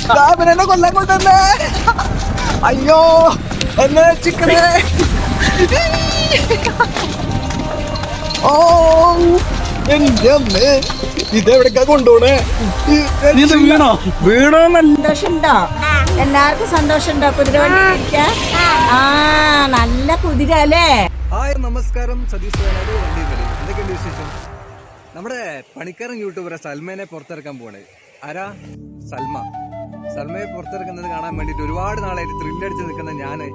എന്നെ കൊല്ലാൻ കൊണ്ടല്ലേ. അയ്യോ എന്നെ രക്ഷിക്കണേ. ഓ എന്റെ അമ്മേ, ഇതെവിടേക്കാ കൊണ്ടുപോണേ? വീണോ? വീണോന്നല്ല. സന്തോഷമുണ്ടോ? എല്ലാവർക്കും സന്തോഷമുണ്ടോ? കുതിര വണ്ടി ഇരിക്കാൻ? ആ നല്ല കുതിര അല്ലേ? ഹായ് നമസ്കാരം, സതീഷ് വയനാട് വണ്ടിമലി. എന്തൊക്കെയുണ്ട് വിശേഷം? നമ്മുടെ പണിക്കാരൻ യൂട്യൂബറെ സൽമേനെ പുറത്തിറക്കാൻ പോണേ. ആരാ? സൽമയെ പുറത്തിറക്കുന്നത് കാണാൻ വേണ്ടിയിട്ട് ഒരുപാട് നാളായിട്ട് ത്രില്ലടിച്ച് നിൽക്കുന്ന ഞാന്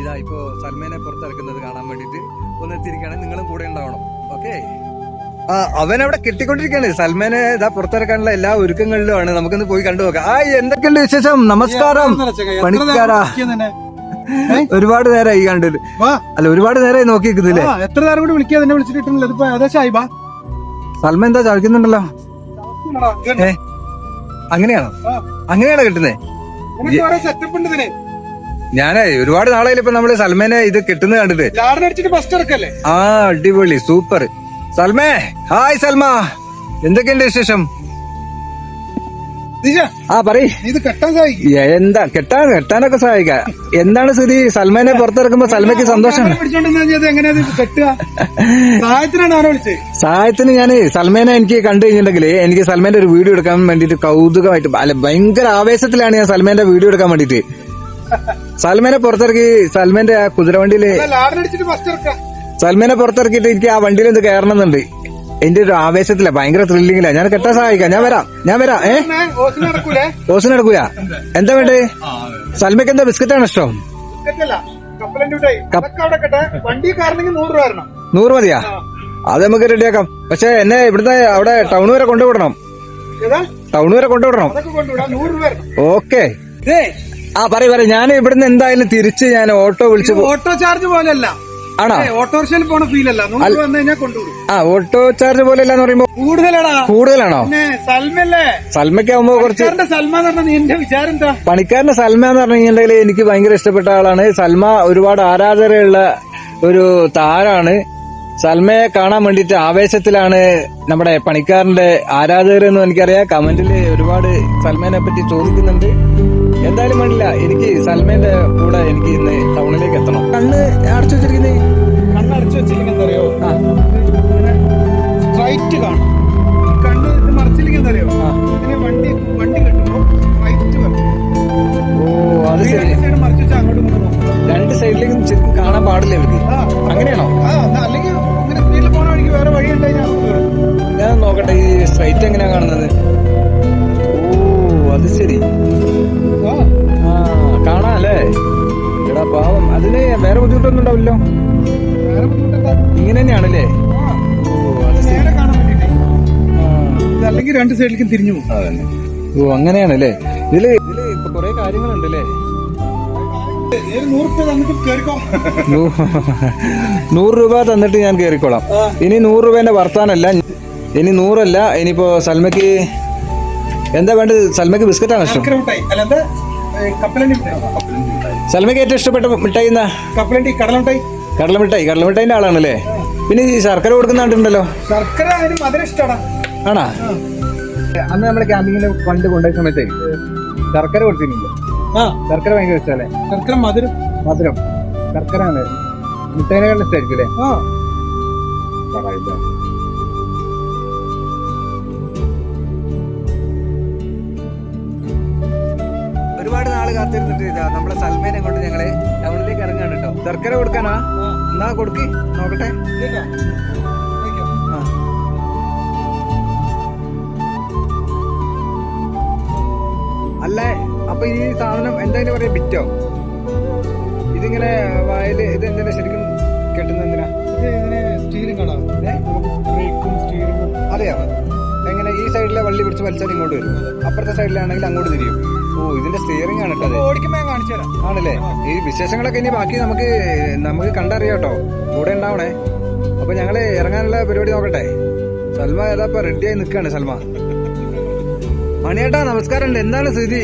ഇതാ ഇപ്പോ സൽമേനെ പുറത്തിറക്കുന്നത് കാണാൻ വേണ്ടിയിട്ട് ഒന്ന് എത്തിയിരിക്കുകയാണെങ്കിൽ നിങ്ങളും കൂടെ ഉണ്ടാവണം. ഓക്കെ. അവൻ അവിടെ കെട്ടിക്കൊണ്ടിരിക്കുകയാണ്. സൽമാനെ ഇതാ പുറത്തിറക്കാനുള്ള എല്ലാ ഒരുക്കങ്ങളിലുമാണ്. നമുക്കൊന്ന് പോയി കണ്ടു നോക്കാം. എന്തൊക്കെയുണ്ട് വിശേഷം? നമസ്കാരം പണിക്കാരാ. ഒരുപാട് നേരമായി കണ്ടിട്ട്. അല്ല, ഒരുപാട് നേരമായി നോക്കി നിൽക്കുന്നില്ലേ? എത്ര നേരം കൂടി വിളിക്കാ? എന്നെ വിളിച്ചിട്ടില്ല. ഇതിപ്പോ ഏകദേശമായി. സൽമാൻ എന്താ ചവിക്കുന്നുണ്ടല്ലോ? അങ്ങനെയാണോ? അങ്ങനെയാണോ കിട്ടുന്നേ? ഞാനേ ഒരുപാട് നാളായാലും ഇപ്പൊ നമ്മള് സൽമാനെ ഇത് കിട്ടുന്നത് കണ്ടിട്ട്. അടിപൊളി, സൂപ്പർ. സൽമേ, ഹായ് സൽമ, എന്തൊക്കെയുണ്ട് വിശേഷം? പറയ്. എന്താ കെട്ടാനൊക്കെ സഹായിക്കാം. എന്താണ് സ്ഥിതി? സൽമാനെ പുറത്തിറക്കുമ്പോ സൽമയ്ക്ക് സന്തോഷമാണ്. സഹായത്തിന് ഞാൻ സൽമാനെ എനിക്ക് കണ്ടു കഴിഞ്ഞിട്ടുണ്ടെങ്കിൽ എനിക്ക് സൽമാന്റെ ഒരു വീഡിയോ എടുക്കാൻ വേണ്ടിട്ട് കൗതുകമായിട്ട്, അല്ല ഭയങ്കര ആവേശത്തിലാണ് ഞാൻ സൽമാന്റെ വീഡിയോ എടുക്കാൻ വേണ്ടിട്ട് സൽമാനെ പുറത്തിറക്കി. സൽമാന്റെ ആ കുതിരവണ്ടിയില് സൽമാനെ പുറത്തിറക്കിയിട്ട് എനിക്ക് ആ വണ്ടിയിൽ എന്ത് കയറണമെന്നുണ്ട്. എന്റെ ഒരു ആവേശത്തില, ഭയങ്കര ത്രില്ലിങ്ങില്ല. ഞാൻ കെട്ടാൻ സഹായിക്കാം. ഞാൻ വരാം. ഓസിന് നടക്കൂല. എന്താ വേണ്ടേ? സൽമയ്ക്ക് എന്താ ബിസ്ക്കറ്റാണ് ഇഷ്ടം? 100 മതിയാ? അത് നമുക്ക് റെഡിയാക്കാം. പക്ഷെ എന്നെ ഇവിടുത്തെ അവിടെ ടൗൺ വരെ കൊണ്ടുവിടണം. ഓക്കെ. പറയും. ഞാൻ ഇവിടുന്ന് എന്തായാലും തിരിച്ച് ഞാൻ ഓട്ടോ വിളിച്ചു. ഓട്ടോ ചാർജ് പോലെയല്ല. ആണോ? ഓട്ടോറിക്ഷയിൽ പോണ ഫീലല്ല. ഓട്ടോ ചാർജ് പോലെ അല്ലാന്ന് പറയുമ്പോ കൂടുതലാണോ? സൽമയ്ക്ക് ആവുമ്പോ കുറച്ച്. പണിക്കാരന്റെ സൽമ എന്ന് പറഞ്ഞു കഴിഞ്ഞിട്ടുണ്ടെങ്കിൽ എനിക്ക് ഭയങ്കര ഇഷ്ടപ്പെട്ട ആളാണ്. സൽമ ഒരുപാട് ആരാധകരുള്ള ഒരു താരാണ്. സൽമയെ കാണാൻ വേണ്ടിട്ട് ആവേശത്തിലാണ് നമ്മുടെ പണിക്കാരന്റെ ആരാധകരെന്നും എനിക്കറിയാം. കമന്റില് ഒരുപാട് സൽമേനെ പറ്റി ചോദിക്കുന്നുണ്ട്. എന്തായാലും വേണ്ടില്ല, എനിക്ക് സൽമേന്റെ കൂടെ എനിക്ക് ഇന്ന് ടൗണിലേക്ക് എത്തണം. കണ്ണ് അടച്ചു വെച്ചിരിക്കുന്നേ. കണ്ണടച്ചു വെച്ചില്ലെങ്കിൽ എന്താ അറിയോ? സ്ട്രൈറ്റ് കാണും. കണ്ണ് മറച്ചില്ലെങ്കിൽ എന്താ അറിയോ? വണ്ടി കെട്ടുമ്പോ സ്ട്രൈറ്റ് വരും. ഓ, അത് ശരി. മറിച്ച് വെച്ചാൽ അങ്ങോട്ടും ഇങ്ങോട്ടും രണ്ട് സൈഡിലേക്കും ശരിക്കും കാണാൻ പാടില്ല ഇവർക്ക്. അങ്ങനെയാണോ? അല്ലെങ്കിൽ ഇങ്ങനെ സ്പീഡിൽ പോണ വഴിക്ക് വേറെ വഴി ഉണ്ടായി ഞാൻ നോക്കട്ടെ, ഈ സ്ട്രൈറ്റ് എങ്ങനെയാ കാണുന്നത്? ഓ, അത് ശരി. കാണാം അല്ലേ? എടാ പാവം, അതിന് വേറെ ബുദ്ധിമുട്ടൊന്നും ഉണ്ടാവില്ലോ? ഇങ്ങനെ തന്നെയാണല്ലേ? അല്ലെങ്കിൽ രണ്ട് സൈഡിലേക്കും തിരിഞ്ഞു പോകും. അതന്നെ. ഓ, അങ്ങനെയാണല്ലേ? ഇതില് ഇപ്പൊ കൊറേ കാര്യങ്ങളുണ്ടല്ലേ? 100 രൂപ തന്നിട്ട് ഞാൻ കേറിക്കോളാം. ഇനി 100 രൂപേന്റെ വർത്താനല്ല, ഇനി 100 അല്ല. ഇനിയിപ്പോ സൽമയ്ക്ക് എന്താ വേണ്ടത്? സൽമയ്ക്ക് ബിസ്ക്കറ്റാണ് ഇഷ്ടം. സൽമയ്ക്ക് ഏറ്റവും ഇഷ്ടപ്പെട്ട മിഠായി എന്നാ? കടലമിഠായിന്റെ ആളാണല്ലേ? പിന്നെ ഈ ശർക്കര കൊടുക്കുന്ന കണ്ടിട്ടുണ്ടല്ലോ. ശർക്കര ആണാ? അന്ന് നമ്മള് ക്യാമ്പിങ്ങിന് ഫണ്ട് കൊണ്ടുപോയ സമയത്തേ ശർക്കര കൊടുത്തിരുന്നില്ല. ശർക്കര ഭയങ്കര ഇഷ്ടമല്ലേ? ശർക്കര മധുരം ശർക്കര ആണ് മിഠായിനെക്കാളും ഇഷ്ടമായിരിക്കും അല്ലേ? ഒരുപാട് നാള് കാത്തിരുന്നിട്ട് ഇതാ നമ്മളെ സൽമേനെ കൊണ്ട് ഞങ്ങള് ടൗണിലേക്ക് ഇറങ്ങാണ് കേട്ടോ. ശർക്കര കൊടുക്കാനാ? എന്നാ കൊടുക്ക് നോക്കട്ടെ. അല്ല, അപ്പൊ ഈ സാധനം എന്തായാലും പറയാ ബിറ്റോ? ഇതിങ്ങനെ വായില് ഇത് എന്തിനാ ശരിക്കും കെട്ടുന്നത്? എന്തിനാ? സ്റ്റീലിംഗ് ആണ്. അറിയാ എങ്ങനെ? ഈ സൈഡിലെ വള്ളി പിടിച്ച് വലിച്ചാൽ ഇങ്ങോട്ട് വരും, അപ്പുറത്തെ സൈഡിലാണെങ്കിൽ അങ്ങോട്ട് തിരിയും. ഓ, ഇതിന്റെ സ്റ്റിയറിംഗ് ആണ് കേട്ടോ. ആണല്ലേ? ഈ വിശേഷങ്ങളൊക്കെ ഇനി ബാക്കി നമുക്ക് കണ്ടറിയാട്ടോ. കൂടെ ഉണ്ടാവണേ. അപ്പൊ ഞങ്ങള് ഇറങ്ങാനുള്ള പരിപാടി നോക്കട്ടെ. സൽമ ഏതാ റെഡിയായി നിൽക്കാണ്. സൽമ, മണിയേട്ടാ നമസ്കാരം. എന്താണ് സ്ഥിതി?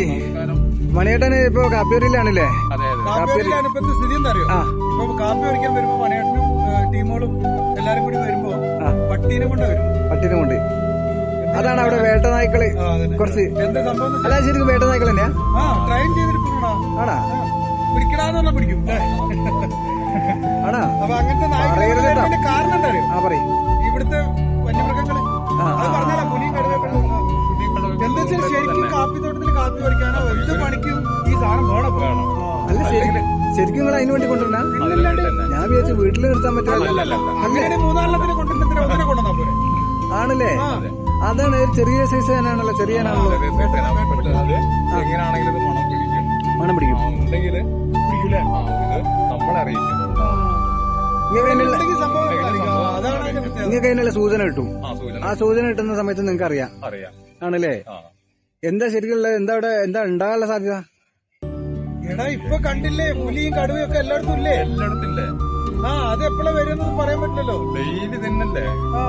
മണിയേട്ടന് ഇപ്പൊ കാപ്പിയറിയിലാണല്ലേ? സ്ഥിതി എന്താ അറിയോ? കാപ്പി പറിക്കാൻ വരുമ്പോ മണിയേട്ടനും ടീമുകളും എല്ലാരും കൂടി വരുമ്പോ പട്ടീനെ കൊണ്ട് വരും. പട്ടീനെ കൊണ്ട് അതാണ് അവിടെ വേട്ടനായ്ക്കള് കുറച്ച്. എന്താ സംഭവം? അല്ല ശരിക്കും വേട്ടനായ്ക്കൾ തന്നെയാ? ട്രെയിൻ ചെയ്തിരിക്കണോടാ. ആണാ? പിടിക്കടാന്ന് പറഞ്ഞാ പിടിക്കും. ആണാ? അപ്പൊ അങ്ങനത്തെ പറയരുത് കേട്ടോ. നായ്ക്കളുടെ കാരണം എന്താ അറിയോ? പറയും. ഇവിടുത്തെ വന്യമൃഗങ്ങള് അത് പറഞ്ഞാലാ പുലിയും കടുവകളും. എന്താ വെച്ചാൽ ശരിക്കും കാപ്പിത്തോട്ടത്തിൽ കാപ്പി പറിക്കാനോ എന്ത് പണിക്കും ഈ സാധനം വേണം. അല്ല ശരിക്കും നിങ്ങൾ അതിന് വേണ്ടി കൊണ്ടുവരണ? ഞാൻ വിചാരിച്ചു വീട്ടിൽ നിർത്താൻ പറ്റില്ല. അങ്ങനെ 3-4 കൊണ്ടുവന്നിട്ട് ഒന്നിനെ കൊണ്ടുവന്നാ പോലെ. ആണല്ലേ? അതാണ് ഒരു ചെറിയ സൈസ് തന്നെയാണല്ലോ. ചെറിയ ആണല്ലോ. എങ്ങനെയാണെങ്കിലും മണം പിടിക്കും. ഉണ്ടെങ്കിൽ പിടിക്കൂലേ? നമ്മളെ അറിയിക്കും. എന്തെങ്കിലും സംഭവം അതാണ് അതിന്റെ പ്രത്യേകത. നിങ്ങൾക്ക് അതിനുള്ള സൂചന കിട്ടും. സൂചന ആ സൂചന കിട്ടുന്ന സമയത്ത് നിങ്ങൾക്ക് അറിയാം. അറിയാം. ആണല്ലേ? എന്താ ശരിക്കുള്ള എന്താ അവിടെ എന്താ ഉണ്ടാകാനുള്ള സാധ്യത? എടാ ഇപ്പൊ കണ്ടില്ലേ പുലിയും കടുവയും ഒക്കെ എല്ലായിടത്തും ഇല്ലേ? എല്ലായിടത്തില്ലേ? അത് എപ്പോഴാ വരുമെന്നൊന്നും പറയാൻ പറ്റില്ലല്ലോ. ഡെയിലി തന്നെയല്ലേ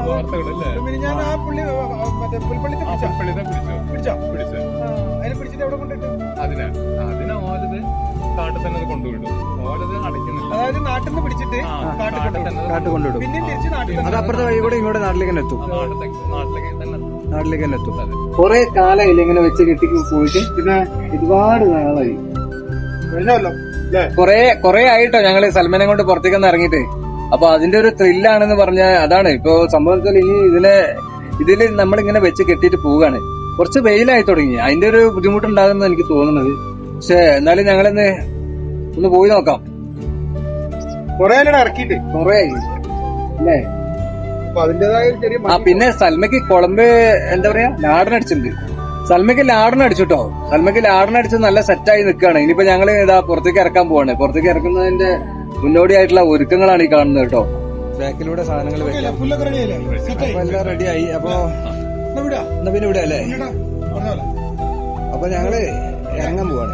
വാർത്തകളല്ലേ? പിന്നെ ഞാൻ ആ പുള്ളി മറ്റേ പുൽപ്പള്ളിത്തെ പിടിച്ചോ? പിടിച്ചു. അതിനെ പിടിച്ചിട്ട് എവിടെ കൊണ്ടിട്ട്? അതിനെ ഓലത് കാട്ടിൽ തന്നെ അത് കൊണ്ടുവിടും. ഓലത് അടയ്ക്കുന്നില്ല. അതായത് നാട്ടിൽ നിന്ന് പിടിച്ചിട്ട് കാട്ട് കൊണ്ടുവിടും. പിന്നെയും തിരിച്ച് നാട്ടിൽ അത് അപ്പുറത്തെ വഴി കൂടെ ഇങ്ങോട്ട് നാട്ടിലേക്ക് തന്നെ എത്തും. നാട്ടിലേക്ക് തന്നെ എത്തും. കൊറേ കാലമായില്ല ഇങ്ങനെ വെച്ച് കെട്ടി പോയിട്ട്. പിന്നെ ഒരുപാട് നാളായി. കൊറേ ആയിട്ടോ ഞങ്ങള് സൽമാനെ കൊണ്ട് പുറത്തേക്കൊന്ന് ഇറങ്ങിയിട്ട്. അപ്പൊ അതിന്റെ ഒരു ത്രില്ലാണെന്ന് പറഞ്ഞ അതാണ് ഇപ്പൊ സംഭവത്തിൽ. ഇനി ഇതില് നമ്മളിങ്ങനെ വെച്ച് കെട്ടിയിട്ട് പോവുകയാണ്. കുറച്ച് വെയിലായി തുടങ്ങി. അതിന്റെ ഒരു ബുദ്ധിമുട്ടുണ്ടാകുന്ന എനിക്ക് തോന്നുന്നത്. പക്ഷെ എന്നാലും ഞങ്ങളൊന്ന് പോയി നോക്കാം. കൊറേ ഇറക്കിയിട്ട് കൊറേ അല്ലേ? അപ്പൊ അതിന്റേതായ ഒരു ചെറിയ പിന്നെ സൽമയ്ക്ക് കുളമ്പ് എന്താ പറയാ ലാടൻ അടിച്ചിട്ടുണ്ട്. സൽമയ്ക്ക് ലാടൻ അടിച്ചുട്ടോ. സൽമയ്ക്ക് ലാടൻ അടിച്ച് നല്ല സെറ്റായി നിൽക്കുകയാണ്. ഇനിയിപ്പോ ഞങ്ങള് ഇതാ പുറത്തേക്ക് ഇറക്കാൻ പോവാണ്. പുറത്തേക്ക് ഇറക്കുന്നതിന്റെ മുന്നോടിയായിട്ടുള്ള ഒരുക്കങ്ങളാണ് ഈ കാണുന്നത് കേട്ടോ. ബാക്കിലൂടെ സാധനങ്ങൾ വെക്കാം. എല്ലാം റെഡിയായി. അപ്പൊ എന്നാ പിന്നെ ഇവിടെ അല്ലേ? അപ്പൊ ഞങ്ങള് ഇറങ്ങാൻ പോവാണ്.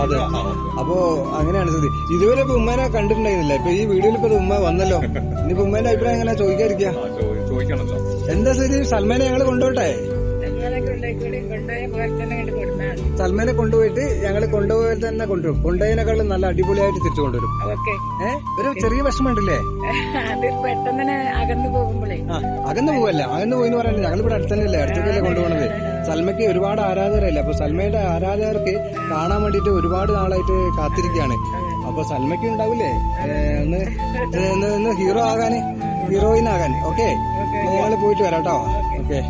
അതെ. അപ്പൊ അങ്ങനെയാണ് സ്ഥിതി. ഇതുവരെ ഇപ്പൊ ഉമ്മേനെ കണ്ടിട്ടുണ്ടായിരുന്നില്ല. ഇപ്പൊ ഈ വീഡിയോയിൽ ഇപ്പൊ ഉമ്മ വന്നല്ലോ. ഇനിയിപ്പോ ഉമ്മേന്റെ അഭിപ്രായം എങ്ങനെ ചോദിക്കാതിരിക്കുക? ചോദിക്കണല്ലോ. എന്താ സ്ഥിതി? സൽമാനെ ഞങ്ങള് കൊണ്ടുപോട്ടെ? സൽമാനെ കൊണ്ടുപോയിട്ട് ഞങ്ങള് കൊണ്ടുപോയാൽ തന്നെ കൊണ്ടുവരും. കൊണ്ടുപോയതിനേക്കാളും നല്ല അടിപൊളിയായിട്ട് തിരിച്ചു കൊണ്ടുവരും. ഒരു ചെറിയ വിഷമമുണ്ടല്ലേ? അകന്നു പോവല്ല. അകന്നു പോയിന്ന് പറയാൻ ഞങ്ങളിവിടെ അടുത്തന്നെയല്ലേ? അടുത്തല്ലേ കൊണ്ടുപോകണത്. സൽമയ്ക്ക് ഒരുപാട് ആരാധകരല്ലേ? അപ്പൊ സൽമയുടെ ആരാധകർക്ക് കാണാൻ വേണ്ടിട്ട് ഒരുപാട് നാളായിട്ട് കാത്തിരിക്കുകയാണ്. അപ്പൊ സൽമയ്ക്ക് ഉണ്ടാവില്ലേ ഒന്ന് ഹീറോ ആകാന്, ഹീറോയിൻ ആകാൻ. ഓക്കെ, ഞങ്ങള് പോയിട്ട് വരാം കേട്ടോ. ഓക്കെ.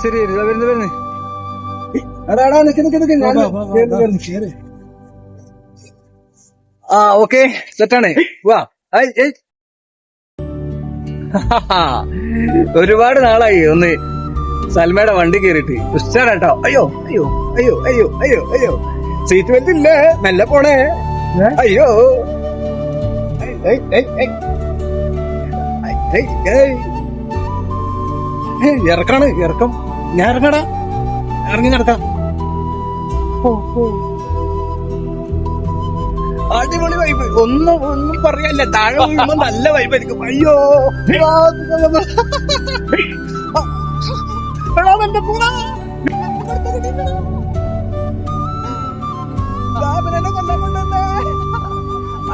ശരി വരുന്നു. അടാ നിക്ക്. ഓക്കെ, സെറ്റാണ്. വാ. ഒരുപാട് നാളായി ഒന്ന് സൽമയുടെ വണ്ടി കയറിയിട്ട്. ഇഷ്ടാണ് കേട്ടോ. അയ്യോ അയ്യോ അയ്യോ അയ്യോ അയ്യോ അയ്യോ. സീറ്റ് ബെൽറ്റ് ഇല്ലേ? മെല്ലെ പോണേ. അയ്യോ ഇറക്കം. ഞാൻ ഇറങ്ങടാ. ഇറങ്ങി നടക്കാം. അടിപൊളി വൈബ്. ഒന്നും പറയാല്ല. താഴെ വീഴുമ്പോ നല്ല വൈബായിരിക്കും. അയ്യോ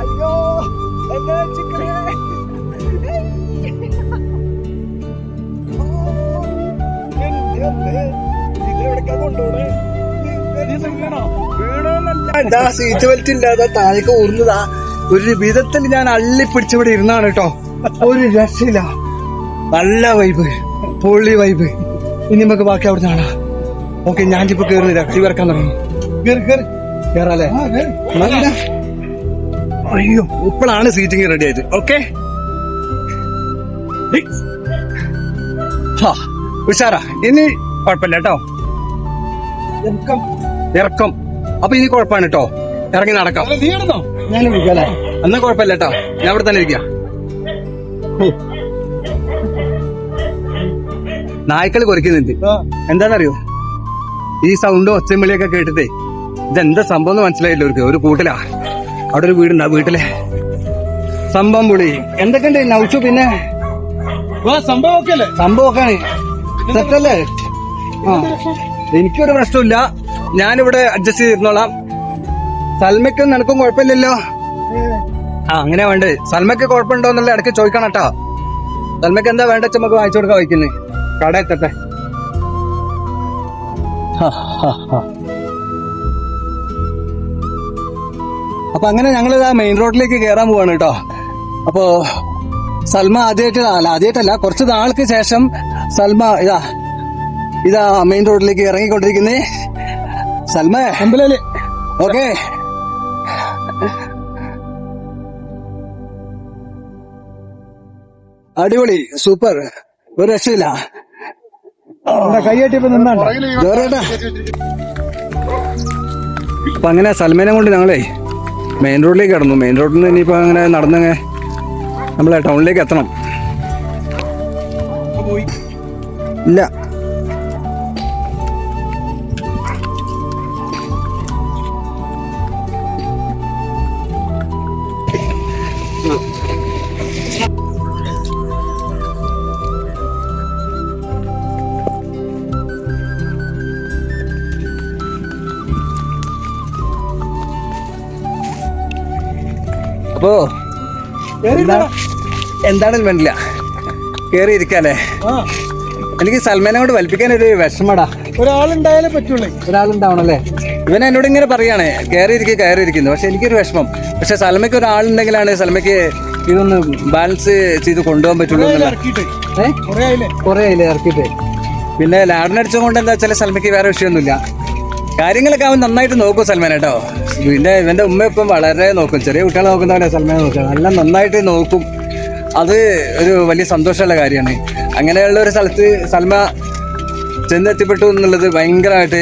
അയ്യോ എന്നെ ചിക്കനെ സീറ്റ് ബെൽറ്റ് ഇല്ലാതെ താഴേക്ക് ഊർന്നതാ. ഒരു വിധത്തിൽ ഞാൻ അള്ളിപ്പിടിച്ചവിടെ ഇരുന്നാണ് കേട്ടോ. ഒരു രക്ഷയില്ല. നല്ല വൈബ്, പൊള്ളി വൈബ്. ഇനി നമുക്ക് ബാക്കി അവിടെ നിന്നാണ്. ഓക്കെ, ഞാനിപ്പോ കേറുന്നില്ല. ഇറക്കാൻ തുടങ്ങി. കേറാല്ലേ? അയ്യോ, ഇപ്പോഴാണ് സീറ്റിംഗ് റെഡി ആയിട്ട്. ഓക്കെ, ഉഷാറാ. ഇനി കുഴപ്പമില്ല കേട്ടോ. ഇറക്കം. അപ്പൊ ഇനി കുഴപ്പമാണ് കേട്ടോ. ഇറങ്ങി നടക്കാം. ഞാൻ വിളിക്കാല്ലേ? എന്നാ കുഴപ്പമില്ല കേട്ടോ. ഞാൻ ഇവിടെ തന്നെ ഇരിക്കാം. നായ്ക്കള് കുരയ്ക്കുന്നുണ്ട്. എന്താണെന്നറിയോ? ഈ സൗണ്ടും ഒച്ചയും വിളിയൊക്കെ കേട്ടിട്ടേ ഇതെന്താ സംഭവം എന്ന് മനസ്സിലായില്ല അവർക്ക്. ഒരു കൂട്ടിലാ, അവിടെ ഒരു വീടുണ്ട്, ആ വീട്ടിലെ സംഭവം പൊളി. എന്തൊക്കെയുണ്ട് നൗഷു? പിന്നെ സംഭവം ഒക്കെ അല്ലേ? സംഭവമൊക്കെയാണ് സെറ്റല്ലേ? ആ, എനിക്കൊരു പ്രശ്നമില്ല, ഞാനിവിടെ അഡ്ജസ്റ്റ് ചെയ്തിരുന്നോളാം. സൽമയ്ക്കും നിനക്കും കുഴപ്പമില്ലല്ലോ? ആ, അങ്ങനെ വേണ്ടേ. സൽമയ്ക്ക് കുഴപ്പമുണ്ടോ എന്നുള്ള ഇടയ്ക്ക് ചോദിക്കണം കേട്ടോ. സൽമയ്ക്ക് എന്താ വേണ്ട നമുക്ക് വാങ്ങിച്ചു കൊടുക്കാൻ വയ്ക്കുന്നത്. കട എത്തട്ടെ. അപ്പൊ അങ്ങനെ ഞങ്ങൾ ഇതാ മെയിൻ റോഡിലേക്ക് കയറാൻ പോവാണ് കേട്ടോ. അപ്പോ സൽമ ആദ്യമായിട്ടല്ല, കുറച്ച് നാൾക്ക് ശേഷം സൽമ ഇതാ മെയിൻ റോഡിലേക്ക് ഇറങ്ങിക്കൊണ്ടിരിക്കുന്നേ. സൽമ അമ്പലല്ലേ? ഓക്കെ, അടിപൊളി, സൂപ്പർ, ഒരു രക്ഷയില്ല. കൈയാട്ടിയപ്പോ നിന്നാണ്. അപ്പൊ അങ്ങനെ സൽമേനെ കൊണ്ട് ഞങ്ങളേ മെയിൻ റോഡിലേക്ക് കടന്നു. മെയിൻ റോഡിൽ നിന്ന് ഇനിയിപ്പോ അങ്ങനെ നടന്നങ്ങ് നമ്മളെ ടൗണിലേക്ക് എത്തണം. ഇല്ല, അപ്പോ എന്താണെന്ന് വേണ്ടില്ല, കേറി ഇരിക്കാല്ലേ. എനിക്ക് സൽമാനെ കൊണ്ട് വലിപ്പിക്കാൻ ഒരു വിഷമടാ. ഒരാളുണ്ടായാലേ പറ്റുള്ളൂ. ഒരാളുണ്ടാവണല്ലേ? ഇവൻ എന്നോട് ഇങ്ങനെ പറയാണ് കയറി ഇരിക്കുന്നു, പക്ഷെ എനിക്കൊരു വിഷമം. പക്ഷെ സൽമയ്ക്ക് ഒരാളുണ്ടെങ്കിലാണ് സൽമയ്ക്ക് ഇതൊന്ന് ബാലൻസ് ചെയ്ത് കൊണ്ടുപോകാൻ പറ്റുള്ളൂ. കുറെ ആയില്ലേ ഇറക്കിയിട്ട്. പിന്നെ ലാഡിനടിച്ചുകൊണ്ട് എന്താ വെച്ചാൽ സൽമയ്ക്ക് വേറെ വിഷയമൊന്നുമില്ല. കാര്യങ്ങളൊക്കെ അവൻ നന്നായിട്ട് നോക്കും സൽമാൻ കേട്ടോ. ഇവന്റെ ഉമ്മ ഇപ്പം വളരെ നോക്കും, ചെറിയ കുട്ടികളെ നോക്കുന്ന പോലെ സൽമാനെ നോക്കുക, നല്ല നന്നായിട്ട് നോക്കും. അത് ഒരു വലിയ സന്തോഷമുള്ള കാര്യമാണ്. അങ്ങനെയുള്ള ഒരു സ്ഥലത്ത് സൽമ ചെന്നെത്തിപ്പെട്ടു എന്നുള്ളത് ഭയങ്കരമായിട്ട്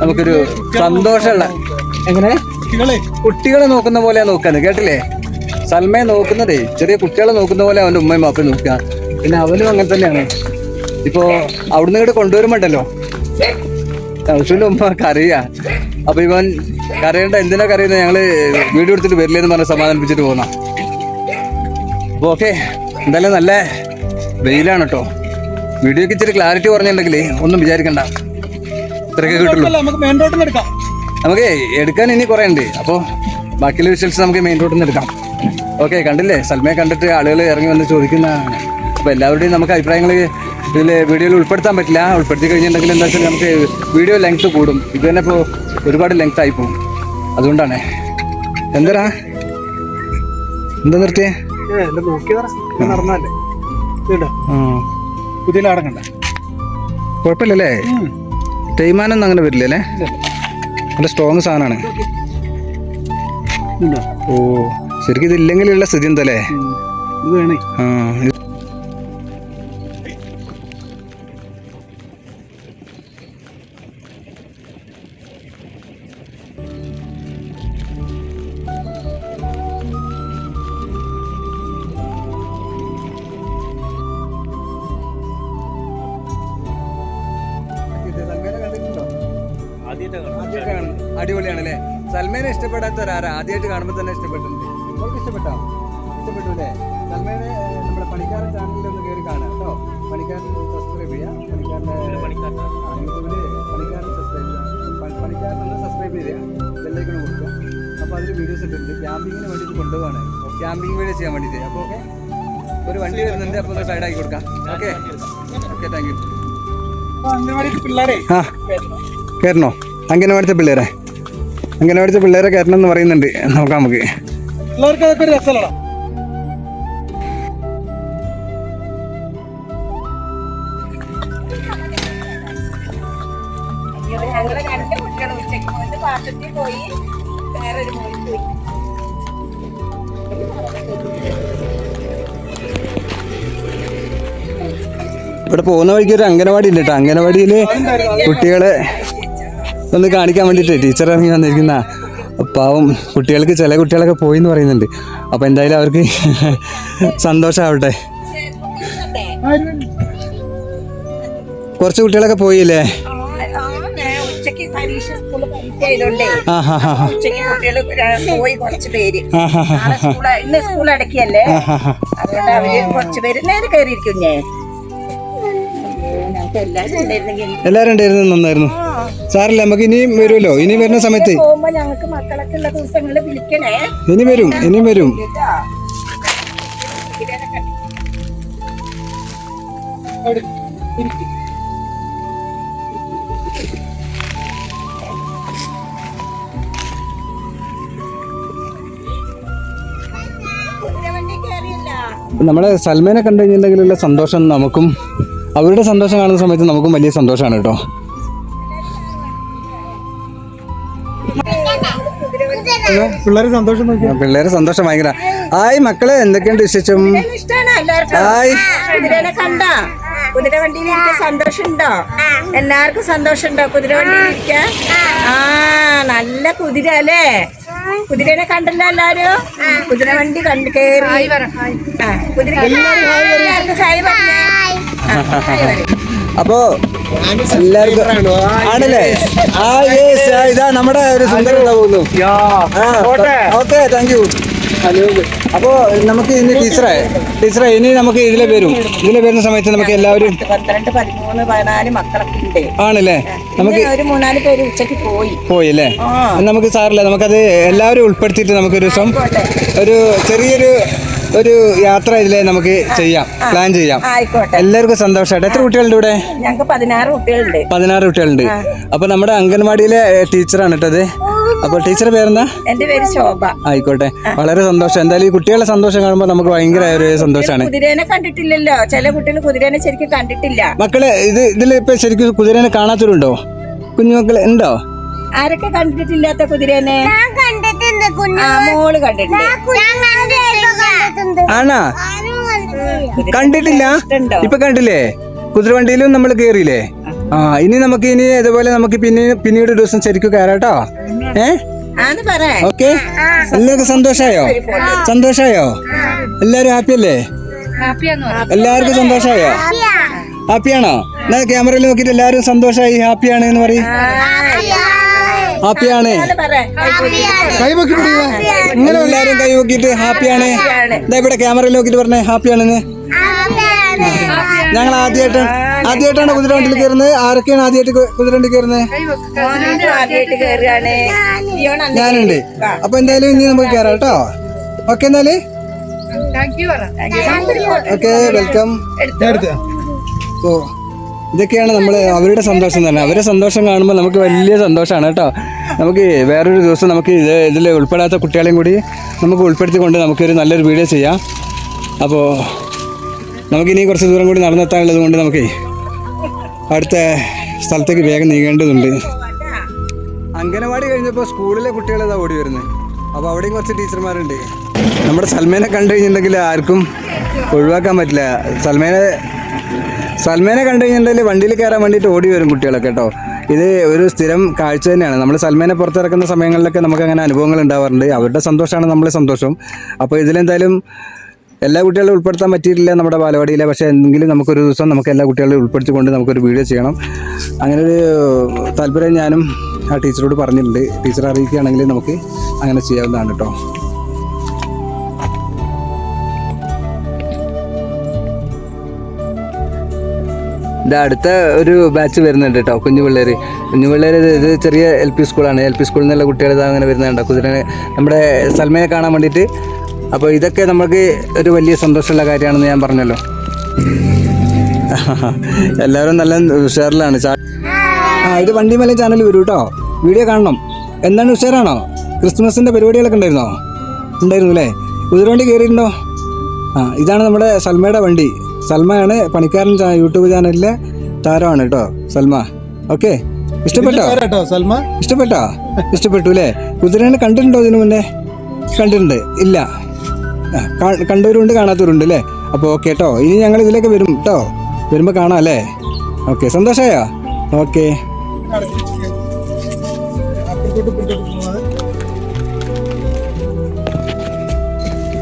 നമുക്കൊരു സന്തോഷമുള്ള. എങ്ങനെ കുട്ടികളെ നോക്കുന്ന പോലെയാ നോക്കാന്ന്, കേട്ടില്ലേ? സൽമയെ നോക്കുന്നതേ ചെറിയ കുട്ടികളെ നോക്കുന്ന പോലെ അവന്റെ ഉമ്മയും മാപ്പയും നോക്കുക. പിന്നെ അവനും അങ്ങനെ തന്നെയാണ്. ഇപ്പോ അവിടുന്ന് ഇങ്ങോട്ട് കൊണ്ടുവരുമ്പോണ്ടല്ലോ നൗഷുവിന്റെ ഉമ്മ കരയാ. അപ്പൊ ഇവൻ കരയേണ്ട, എന്തിനാ കരയുന്നത്, ഞങ്ങള് വീഡിയോ എടുത്തിട്ട് വരില്ലെന്ന് പറഞ്ഞ് സമാധാനിപ്പിച്ചിട്ട് പോന്ന. അപ്പൊ ഓക്കെ, എന്തായാലും നല്ല വെയിലാണ് കേട്ടോ. വീഡിയോക്ക് ഇച്ചിരി ക്ലാരിറ്റി പറഞ്ഞിട്ടുണ്ടെങ്കിൽ ഒന്നും വിചാരിക്കണ്ട, ഇത്രയൊക്കെ കിട്ടുള്ളൂ. നമുക്ക് എടുക്കാൻ ഇനി കുറെ ഉണ്ട്. അപ്പോൾ ബാക്കിയുള്ള വിഷ്വൽസ് നമുക്ക് മെയിൻ റോഡിൽ നിന്ന് എടുക്കാം. ഓക്കെ, കണ്ടില്ലേ സൽമയെ കണ്ടിട്ട് ആളുകൾ ഇറങ്ങി വന്ന് ചോദിക്കുന്നതാണ്. അപ്പോൾ എല്ലാവരുടെയും നമുക്ക് അഭിപ്രായങ്ങൾ ഇതിൽ വീഡിയോയിൽ ഉൾപ്പെടുത്താൻ പറ്റില്ല. ഉൾപ്പെടുത്തി കഴിഞ്ഞിട്ടുണ്ടെങ്കിൽ എന്താ വെച്ചാൽ നമുക്ക് വീഡിയോ ലെങ്ത് കൂടും. ഇത് തന്നെ ഇപ്പോൾ ഒരുപാട് ലെങ്ത് ആയി പോകും. അതുകൊണ്ടാണ്. എന്താ നിർത്തിയേ? നടന്നല്ലേ പുതിയ അടങ്ങണ്ട, കുഴപ്പമില്ലല്ലേ? തേയ്മാനൊന്നും അങ്ങനെ വരില്ലല്ലേ? നല്ല സ്ട്രോങ് സാധനമാണ്. ഓ, ശരിക്കും ഇതില്ലെങ്കിലുള്ള സ്ഥിതി എന്തല്ലേ? ഇത് വേണേ. അടിപൊളിയാണല്ലേ? സൽമാനെ ഇഷ്ടപ്പെടാത്തവരാരാ? ആദ്യമായിട്ട് കാണുമ്പോൾ തന്നെ ഇഷ്ടപ്പെട്ടിട്ടുണ്ട്. നിങ്ങൾക്ക് ഇഷ്ടപ്പെട്ടോ? ഇഷ്ടപ്പെട്ടു അല്ലേ? സൽമാനെ നമ്മുടെ പണിക്കാരൻ ചാനലിൽ ഒന്ന് കയറി കാണാം കേട്ടോ. പണിക്കാരൻ സബ്സ്ക്രൈബ് ചെയ്യാം. യൂട്യൂബിൽ പണിക്കാരൻ സബ്സ്ക്രൈബ് ചെയ്യാം. പണിക്കാരനൊന്ന് സബ്സ്ക്രൈബ് ചെയ്യുക, ബെല്ലൈക്കൺ കൊടുക്കുക. അപ്പോൾ അതിൽ വീഡിയോസ് ഇട്ടിട്ടുണ്ട്. ക്യാമ്പിങ്ങിന് വേണ്ടിയിട്ട് കൊണ്ടുപോവാണ്, ക്യാമ്പിങ് വീഡിയോ ചെയ്യാൻ വേണ്ടിയിട്ട്. അപ്പോൾ ഓക്കെ, ഒരു വണ്ടി വരുന്നുണ്ട്, അപ്പോൾ ഒന്ന് സൈഡാക്കി കൊടുക്കാം. Okay okay, thank U. പിള്ളേരെ കയറണോ? അംഗനവാടിത്തെ പിള്ളേരെ കയറണം എന്ന് പറയുന്നുണ്ട്. നോക്കാം നമുക്ക്. പിള്ളേർക്ക് അതൊക്കെ ഒരു രസമല്ല. ഇവിടെ പോകുന്ന വഴിക്ക് ഒരു അംഗനവാടി ഉണ്ട് കേട്ടോ. അംഗനവാടിയിൽ കുട്ടികളെ ഒന്ന് കാണിക്കാൻ വേണ്ടിയിട്ട് ടീച്ചർ ഇറങ്ങി വന്നിരിക്കുന്ന. പാവം കുട്ടികൾക്ക്, ചില കുട്ടികളൊക്കെ പോയി എന്ന് പറയുന്നുണ്ട്. അപ്പം എന്തായാലും അവർക്ക് സന്തോഷമാവട്ടെ. കുറച്ച് കുട്ടികളൊക്കെ പോയില്ലേ? ആയതുകൊണ്ടേ ഉച്ചയ്ക്ക് കുട്ടികള് പോയി കുറച്ച് പേര് നാളെ ഇന്ന് സ്കൂൾ അടക്കിയല്ലേ അതുകൊണ്ട് അവര് കുറച്ച് പേര് നേരെ കയറിയിരിക്കും ഞാൻ ഞങ്ങൾക്ക് എല്ലാരും ഉണ്ടായിരുന്നു നന്നായിരുന്നു സാറില്ല നമുക്ക് ഇനിയും വരുമല്ലോ ഇനി വരുന്ന സമയത്ത് പോകുമ്പോ ഞങ്ങൾക്ക് മക്കളൊക്കെ ഉള്ള ദിവസങ്ങളിൽ വിളിക്കണേ ഇനിയും വരും നമ്മളെ സൽമാനെ കണ്ടു കഴിഞ്ഞിട്ടുണ്ടെങ്കിലുള്ള സന്തോഷം നമുക്കും അവരുടെ സന്തോഷം കാണുന്ന സമയത്ത് നമുക്കും വലിയ സന്തോഷമാണ് കേട്ടോ. പിള്ളേരെ സന്തോഷം ഭയങ്കര. ഹായ് മക്കളെ, എന്തൊക്കെയുണ്ട് വിശേഷം? ഹായ്. കുതിര വണ്ടിയിൽ ഇരിക്കാൻ സന്തോഷമുണ്ടോ? എല്ലാവർക്കും സന്തോഷമുണ്ടോ കുതിര വണ്ടിയിൽ ഇരിക്കാൻ? നല്ല കുതിര അല്ലേ? കുതിരനെ കണ്ടല്ലോ എല്ലാരും? കുതിര വണ്ടി കണ്ടു കേറി. കുതിര എല്ലാവർക്കും ഹായ് പറഞ്ഞേ. അപ്പോ എല്ലാവർക്കും ആണല്ലേ? ഇതാ നമ്മുടെ ഒരു സുന്ദരൻ പോകുന്നു. Okay, thank U. അപ്പോ നമുക്ക് ഇനി ടീച്ചറെ ഇനി നമുക്ക് ഇതിലെ വരുന്ന സമയത്ത് നമുക്ക് എല്ലാവരും 12, 13, 14 മക്കളൊക്കെ ഉണ്ട്. ആണല്ലേ? നമുക്ക് ഒരു 3-4 പേര് ഉച്ചക്ക് പോയില്ലേ? നമുക്ക് സാറില്ല, നമുക്കത് എല്ലാവരും ഉൾപ്പെടുത്തിയിട്ട് നമുക്കൊരു ദിവസം ഒരു ചെറിയൊരു യാത്ര ഇതിലെ നമുക്ക് പ്ലാൻ ചെയ്യാം. എല്ലാവർക്കും സന്തോഷമായിട്ട്. എത്ര കുട്ടികളുണ്ട് ഇവിടെ? ഞങ്ങൾക്ക് 16 കുട്ടികളുണ്ട്. അപ്പൊ നമ്മുടെ അംഗൻവാടിയിലെ ടീച്ചറാണ് കേട്ടത്. അപ്പൊ ടീച്ചറുടെ പേരെന്താ? എന്റെ പേര് ശോഭ. ആയിക്കോട്ടെ, വളരെ സന്തോഷം. എന്തായാലും ഈ കുട്ടികളുടെ സന്തോഷം കാണുമ്പോൾ നമുക്ക് ഭയങ്കര ഒരു സന്തോഷമാണ്. കുതിരേനെ കണ്ടിട്ടില്ലല്ലോ, ചില കുട്ടികൾ കുതിരേനെ ശരിക്കും കണ്ടിട്ടില്ല. മക്കളെ, ഇതിലിപ്പോ ശരിക്കും കുതിരേനെ കാണാത്തവരുണ്ടോ? കുഞ്ഞുമക്കളെ ഉണ്ടോ? ആരൊക്കെ കണ്ടിട്ടില്ലാത്ത കുതിരേനെ? മോള് കണ്ടിട്ടുണ്ട്. ആണാ? കണ്ടിട്ടില്ല? ഇപ്പൊ കണ്ടില്ലേ? കുതിരവണ്ടിയിലും നമ്മൾ കേറിയില്ലേ? ഇനി നമുക്ക് ഇതുപോലെ നമുക്ക് പിന്നീട് ഒരു ദിവസം ശരിക്കും കയറാട്ടോ. ഓക്കെ, എല്ലാവർക്കും സന്തോഷായോ? എല്ലാരും ഹാപ്പി അല്ലേ? എല്ലാവർക്കും സന്തോഷായോ? ഹാപ്പിയാണോ? എന്നാ ക്യാമറയിൽ നോക്കിട്ട് എല്ലാരും സന്തോഷായി ഹാപ്പിയാണ് എന്ന് പറയും. ഹാപ്പിയാണ്. കൈവക്കി ഇങ്ങനെ എല്ലാരും കൈവക്കിട്ട് ഹാപ്പിയാണ്. ഇവിടെ ക്യാമറയിൽ നോക്കിട്ട് പറഞ്ഞേ ഹാപ്പിയാണെന്ന്. ഞങ്ങൾ ആദ്യമായിട്ടാണ് കുതിരവണ്ടിയിൽ കയറുന്നത്. ആരൊക്കെയാണ് ആദ്യമായിട്ട് കുതിരവണ്ടി കയറുന്നത്? ഞാനുണ്ട്. അപ്പൊ എന്തായാലും ഇനി നമുക്ക് കയറാം കേട്ടോ. ഓക്കെ, എന്നാല് ഓക്കെ, വെൽക്കം. ഓ, ഇതൊക്കെയാണ് അവരുടെ സന്തോഷം തന്നെ. അവരുടെ സന്തോഷം കാണുമ്പോൾ നമുക്ക് വലിയ സന്തോഷമാണ് കേട്ടോ. നമുക്ക് വേറൊരു ദിവസം നമുക്ക് ഇതിൽ ഉൾപ്പെടാത്ത കുട്ടികളെയും കൂടി നമുക്ക് ഉൾപ്പെടുത്തിക്കൊണ്ട് നമുക്കൊരു നല്ലൊരു വീഡിയോ ചെയ്യാം. അപ്പോൾ നമുക്കിനി കുറച്ച് ദൂരം കൂടി നടന്നെത്താനുള്ളത് കൊണ്ട് നമുക്ക് അടുത്ത സ്ഥലത്തേക്ക് വേഗം നീങ്ങേണ്ടതുണ്ട്. അംഗനവാടി കഴിഞ്ഞപ്പോൾ സ്കൂളിലെ കുട്ടികളെതാ ഓടി വരുന്നത്. അപ്പോൾ അവിടെയും കുറച്ച് ടീച്ചർമാരുണ്ട്. നമ്മുടെ സൽമാനെ കണ്ടു കഴിഞ്ഞിട്ടുണ്ടെങ്കിൽ ആർക്കും ഒഴിവാക്കാൻ പറ്റില്ല. സൽമാനെ കണ്ടു കഴിഞ്ഞിട്ടുണ്ടെങ്കിൽ വണ്ടിയിൽ കയറാൻ വേണ്ടിയിട്ട് ഓടി വരും കുട്ടികളൊക്കെ കേട്ടോ. ഇത് ഒരു സ്ഥിരം കാഴ്ച തന്നെയാണ്. നമ്മൾ സൽമാനെ പുറത്തിറക്കുന്ന സമയങ്ങളിലൊക്കെ നമുക്ക് അങ്ങനെ അനുഭവങ്ങൾ ഉണ്ടാവാറുണ്ട്. അവരുടെ സന്തോഷമാണ് നമ്മളെ സന്തോഷം. അപ്പോൾ ഇതിലെന്തായാലും എല്ലാ കുട്ടികളെയും ഉൾപ്പെടുത്താൻ പറ്റിയിട്ടില്ല നമ്മുടെ ബാലവാടിയിലെ. പക്ഷേ എന്തെങ്കിലും നമുക്കൊരു ദിവസം നമുക്ക് എല്ലാ കുട്ടികളെയും ഉൾപ്പെടുത്തിക്കൊണ്ട് നമുക്കൊരു വീഡിയോ ചെയ്യണം. അങ്ങനെ ഒരു താല്പര്യം ഞാനും ആ ടീച്ചറോട് പറഞ്ഞിട്ടുണ്ട്. ടീച്ചർ അറിയിക്കുകയാണെങ്കിൽ നമുക്ക് അങ്ങനെ ചെയ്യാവുന്നതാണ് കേട്ടോ. അടുത്ത ഒരു ബാച്ച് വരുന്നുണ്ട് കേട്ടോ. കുഞ്ഞു പിള്ളേർ ഇത് ചെറിയ LP സ്കൂളാണ്. LP സ്കൂളിൽ നിന്നുള്ള കുട്ടികൾ അങ്ങനെ വരുന്നുണ്ടോ കുതിരനെ നമ്മുടെ സൽമാനെ കാണാൻ വേണ്ടിയിട്ട്. അപ്പോൾ ഇതൊക്കെ നമുക്ക് ഒരു വലിയ സന്തോഷമുള്ള കാര്യമാണെന്ന് ഞാൻ പറഞ്ഞല്ലോ. എല്ലാവരും നല്ല ഉഷാറിലാണ്. ഇത് വണ്ടിമല ചാനൽ വരും കേട്ടോ. വീഡിയോ കാണണം. എന്താണ്, ഉഷാറാണോ? ക്രിസ്മസിൻ്റെ പരിപാടികളൊക്കെ ഉണ്ടായിരുന്നു അല്ലേ? കുതിരവണ്ടി കയറിയിട്ടുണ്ടോ? ഇതാണ് നമ്മുടെ സൽമയുടെ വണ്ടി. സൽമയാണ് പണിക്കാരൻ യൂട്യൂബ് ചാനലിലെ താരമാണ് കേട്ടോ സൽമ. ഓക്കെ, ഇഷ്ടപ്പെട്ടോ? ഇഷ്ടപ്പെട്ടു അല്ലേ? കുതിരനെ കണ്ടിട്ടുണ്ടോ ഇതിനു മുന്നേ? കണ്ടിട്ടുണ്ട്? ഇല്ല, കണ്ടവരുണ്ട് കാണാത്തവരുണ്ട് അല്ലേ? അപ്പോൾ ഓക്കെ കേട്ടോ. ഇനി ഞങ്ങൾ ഇതിലേക്ക് വരും കേട്ടോ. വരുമ്പോൾ കാണാം അല്ലേ? ഓക്കെ, സന്തോഷമായോ? ഓക്കെ.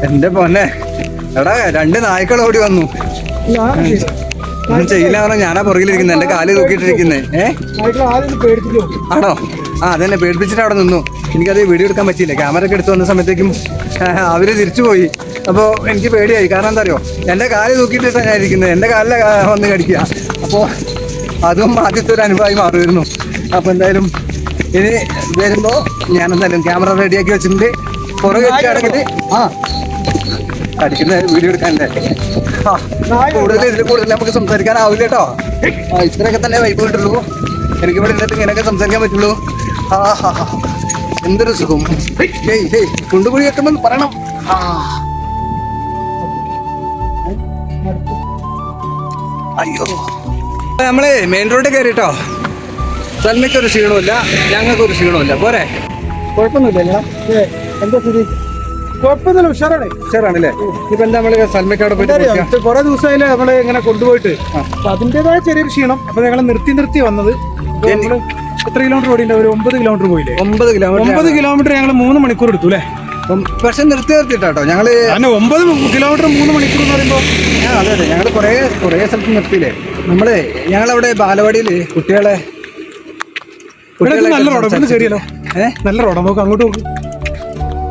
എൻ്റെ പൊന്നെ, എടാ 2 നായ്ക്കൾ ഓടി വന്നു. ഒന്നും ചെയ്യില്ല പറഞ്ഞാൽ ഞാനാ പുറകിലിരിക്കുന്നത്. എൻ്റെ കാല് തൂക്കിയിട്ടിരിക്കുന്നേ. ആണോ? അതന്നെ പേടിപ്പിച്ചിട്ട് അവിടെ നിന്നു. എനിക്കത് വീഡിയോ എടുക്കാൻ പറ്റിയില്ല. ക്യാമറ ഒക്കെ എടുത്ത് വന്ന സമയത്തേക്കും അവര് തിരിച്ചു പോയി. അപ്പോൾ എനിക്ക് പേടിയായി. കാരണം എന്താ അറിയോ, എൻ്റെ കാല് തൂക്കിയിട്ടാണ് ഞാൻ ഇരിക്കുന്നത്. എൻ്റെ കാലിലെ വന്ന് കടിക്കുക. അപ്പോൾ അതും ആദ്യത്തെ ഒരു അനുഭവമായി മാറുമായിരുന്നു. അപ്പോൾ എന്തായാലും ഇനി വരുമ്പോൾ ഞാൻ എന്തായാലും ക്യാമറ റെഡിയാക്കി വെച്ചിട്ടുണ്ട്. പുറകെ വെച്ചാണെങ്കിൽ കടിക്കുന്ന വീഡിയോ എടുക്കാനല്ലേ. ഇതിൽ കൂടുതൽ നമുക്ക് സംസാരിക്കാനാവില്ല കേട്ടോ. ഇത്രയൊക്കെ തന്നെ വൈബ് കിട്ടുള്ളൂ. എനിക്കിവിടെ ഇന്നത്തെ ഇങ്ങനെയൊക്കെ സംസാരിക്കാൻ പറ്റുള്ളൂ. എന്തൊരു സുഖം. കുണ്ടുകുഴി എത്തുമ്പോൾ പറയണം. അയ്യോ, നമ്മള് മെയിൻ റോഡ് കയറിട്ടോ. സൽമയ്ക്കൊരു ക്ഷീണമില്ല, ഞങ്ങൾക്കൊരു ക്ഷീണമില്ല. പോരെ, കുഴപ്പമൊന്നുമില്ല. എന്താ സ്ഥിതി? കുഴപ്പമൊന്നുമില്ല, ഉഷാറാണല്ലേ? ഇപ്പൊ എന്താ നമ്മള് സൽമയ്ക്കവിടെ പോയിട്ട് കുറെ ദിവസമായില്ലേ നമ്മള് ഇങ്ങനെ കൊണ്ടുപോയിട്ട്. അപ്പൊ അതിന്റേതായ ചെറിയൊരു ക്ഷീണം. അപ്പൊ ഞങ്ങൾ നിർത്തി വന്നത്. എത്ര കിലോമീറ്റർ ഓടിയില്ല? ഒരു 9 കിലോമീറ്റർ പോയില്ലേ? 9 കിലോമീറ്റർ ഞങ്ങൾ 3 മണിക്കൂർ എടുത്തു അല്ലേ? പക്ഷെ നിർത്തിയിട്ടാട്ടോ ഞങ്ങള്. 9 കിലോമീറ്റർ 3 മണിക്കൂർ എന്ന് പറയുമ്പോ അതെ ഞങ്ങള് കുറേ സ്ഥലത്ത് നിർത്തിയില്ലേ. നമ്മള് ഞങ്ങളവിടെ ബാലവാടിയില് കുട്ടികളെ നല്ല റോഡാ. ഇവിടെ കയറിയല്ലോ. നല്ല റോഡാ, നോക്ക് അങ്ങോട്ട് നോക്ക്.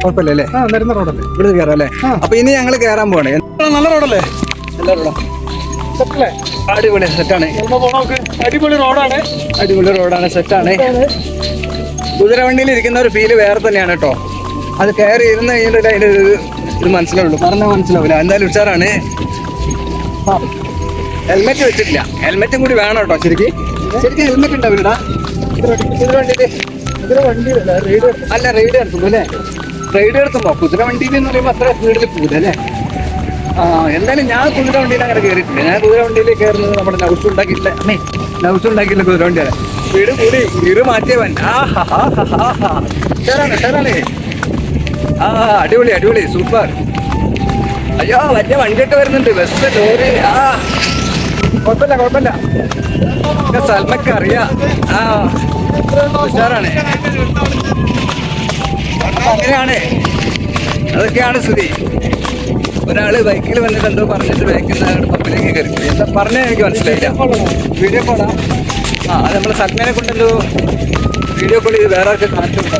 കുഴപ്പമില്ലല്ലേ? വരുന്ന റോഡല്ലേ? ഇവിടെ കയറാം അല്ലേ? അപ്പൊ ഇനി ഞങ്ങള് കയറാൻ പോണേ. നല്ല റോഡല്ലേ? നല്ല റോഡാ, അടിപൊളി സെറ്റാണ്. അടിപൊളി റോഡാണ്, അടിപൊളി റോഡാണ്, സെറ്റാണ്. കുതിരവണ്ടിയിൽ ഇരിക്കുന്ന ഒരു ഫീല് വേറെ തന്നെയാണ് കേട്ടോ. അത് കയറി ഇരുന്ന് കഴിഞ്ഞിട്ട് അതിന്റെ ഇത് മനസ്സിലാവുള്ളൂ, പറഞ്ഞാൽ മനസ്സിലാവില്ല. എന്തായാലും ഉഷാറാണ്. ഹെൽമെറ്റ് വെച്ചിട്ടില്ല, ഹെൽമെറ്റും കൂടി വേണം കേട്ടോ. ശരിക്കും ഹെൽമെറ്റ് ഉണ്ടാവില്ലടാ കുതിരവണ്ടിയിൽ. അല്ല, റൈഡ് എടുത്തുമ്പോ അല്ലേ? റൈഡ് എടുത്തുമ്പോ കുതിരവണ്ടിയിൽ എന്ന് പറയുമ്പോൾ അത്ര സ്പീഡിൽ പോകില്ല അല്ലേ? എന്തായാലും ഞാൻ കുതിരവണ്ടിയിൽ അങ്ങനെ കയറിയിട്ടില്ല. ഞാൻ കുതിരവണ്ടിയിൽ കയറുന്നത് നമ്മുടെ നൗസ് ഉണ്ടാക്കിയില്ല കുതിരവണ്ടിയാണ്. വീട് കൂടി വീട് മാറ്റിയവൻ. അടിപൊളി സൂപ്പർ. അയ്യോ, വലിയ വണ്ടിയൊക്കെ വരുന്നുണ്ട്, ബസ്, ലോറി. കുഴപ്പമില്ല. സൽമക്ക് അറിയാം. ഉഷാറാണ്. അങ്ങനെയാണ്, അതൊക്കെയാണ് സ്ഥിതി. ഒരാള് ബൈക്കിൽ വന്നിട്ട് എന്തോ പറഞ്ഞിട്ട് ബാക്കിൽ നിന്ന് പമ്പിലേക്ക് കയറി. എന്താ പറഞ്ഞാൽ എനിക്ക് മനസ്സിലായില്ല. വീഡിയോ കോളാ? അത് നമ്മളെ സൽമാനെ കൊണ്ടെന്തോ വീഡിയോ കോൾ ചെയ്ത് വേറെ ആൾക്ക് കാണിച്ചുകൊണ്ടാ.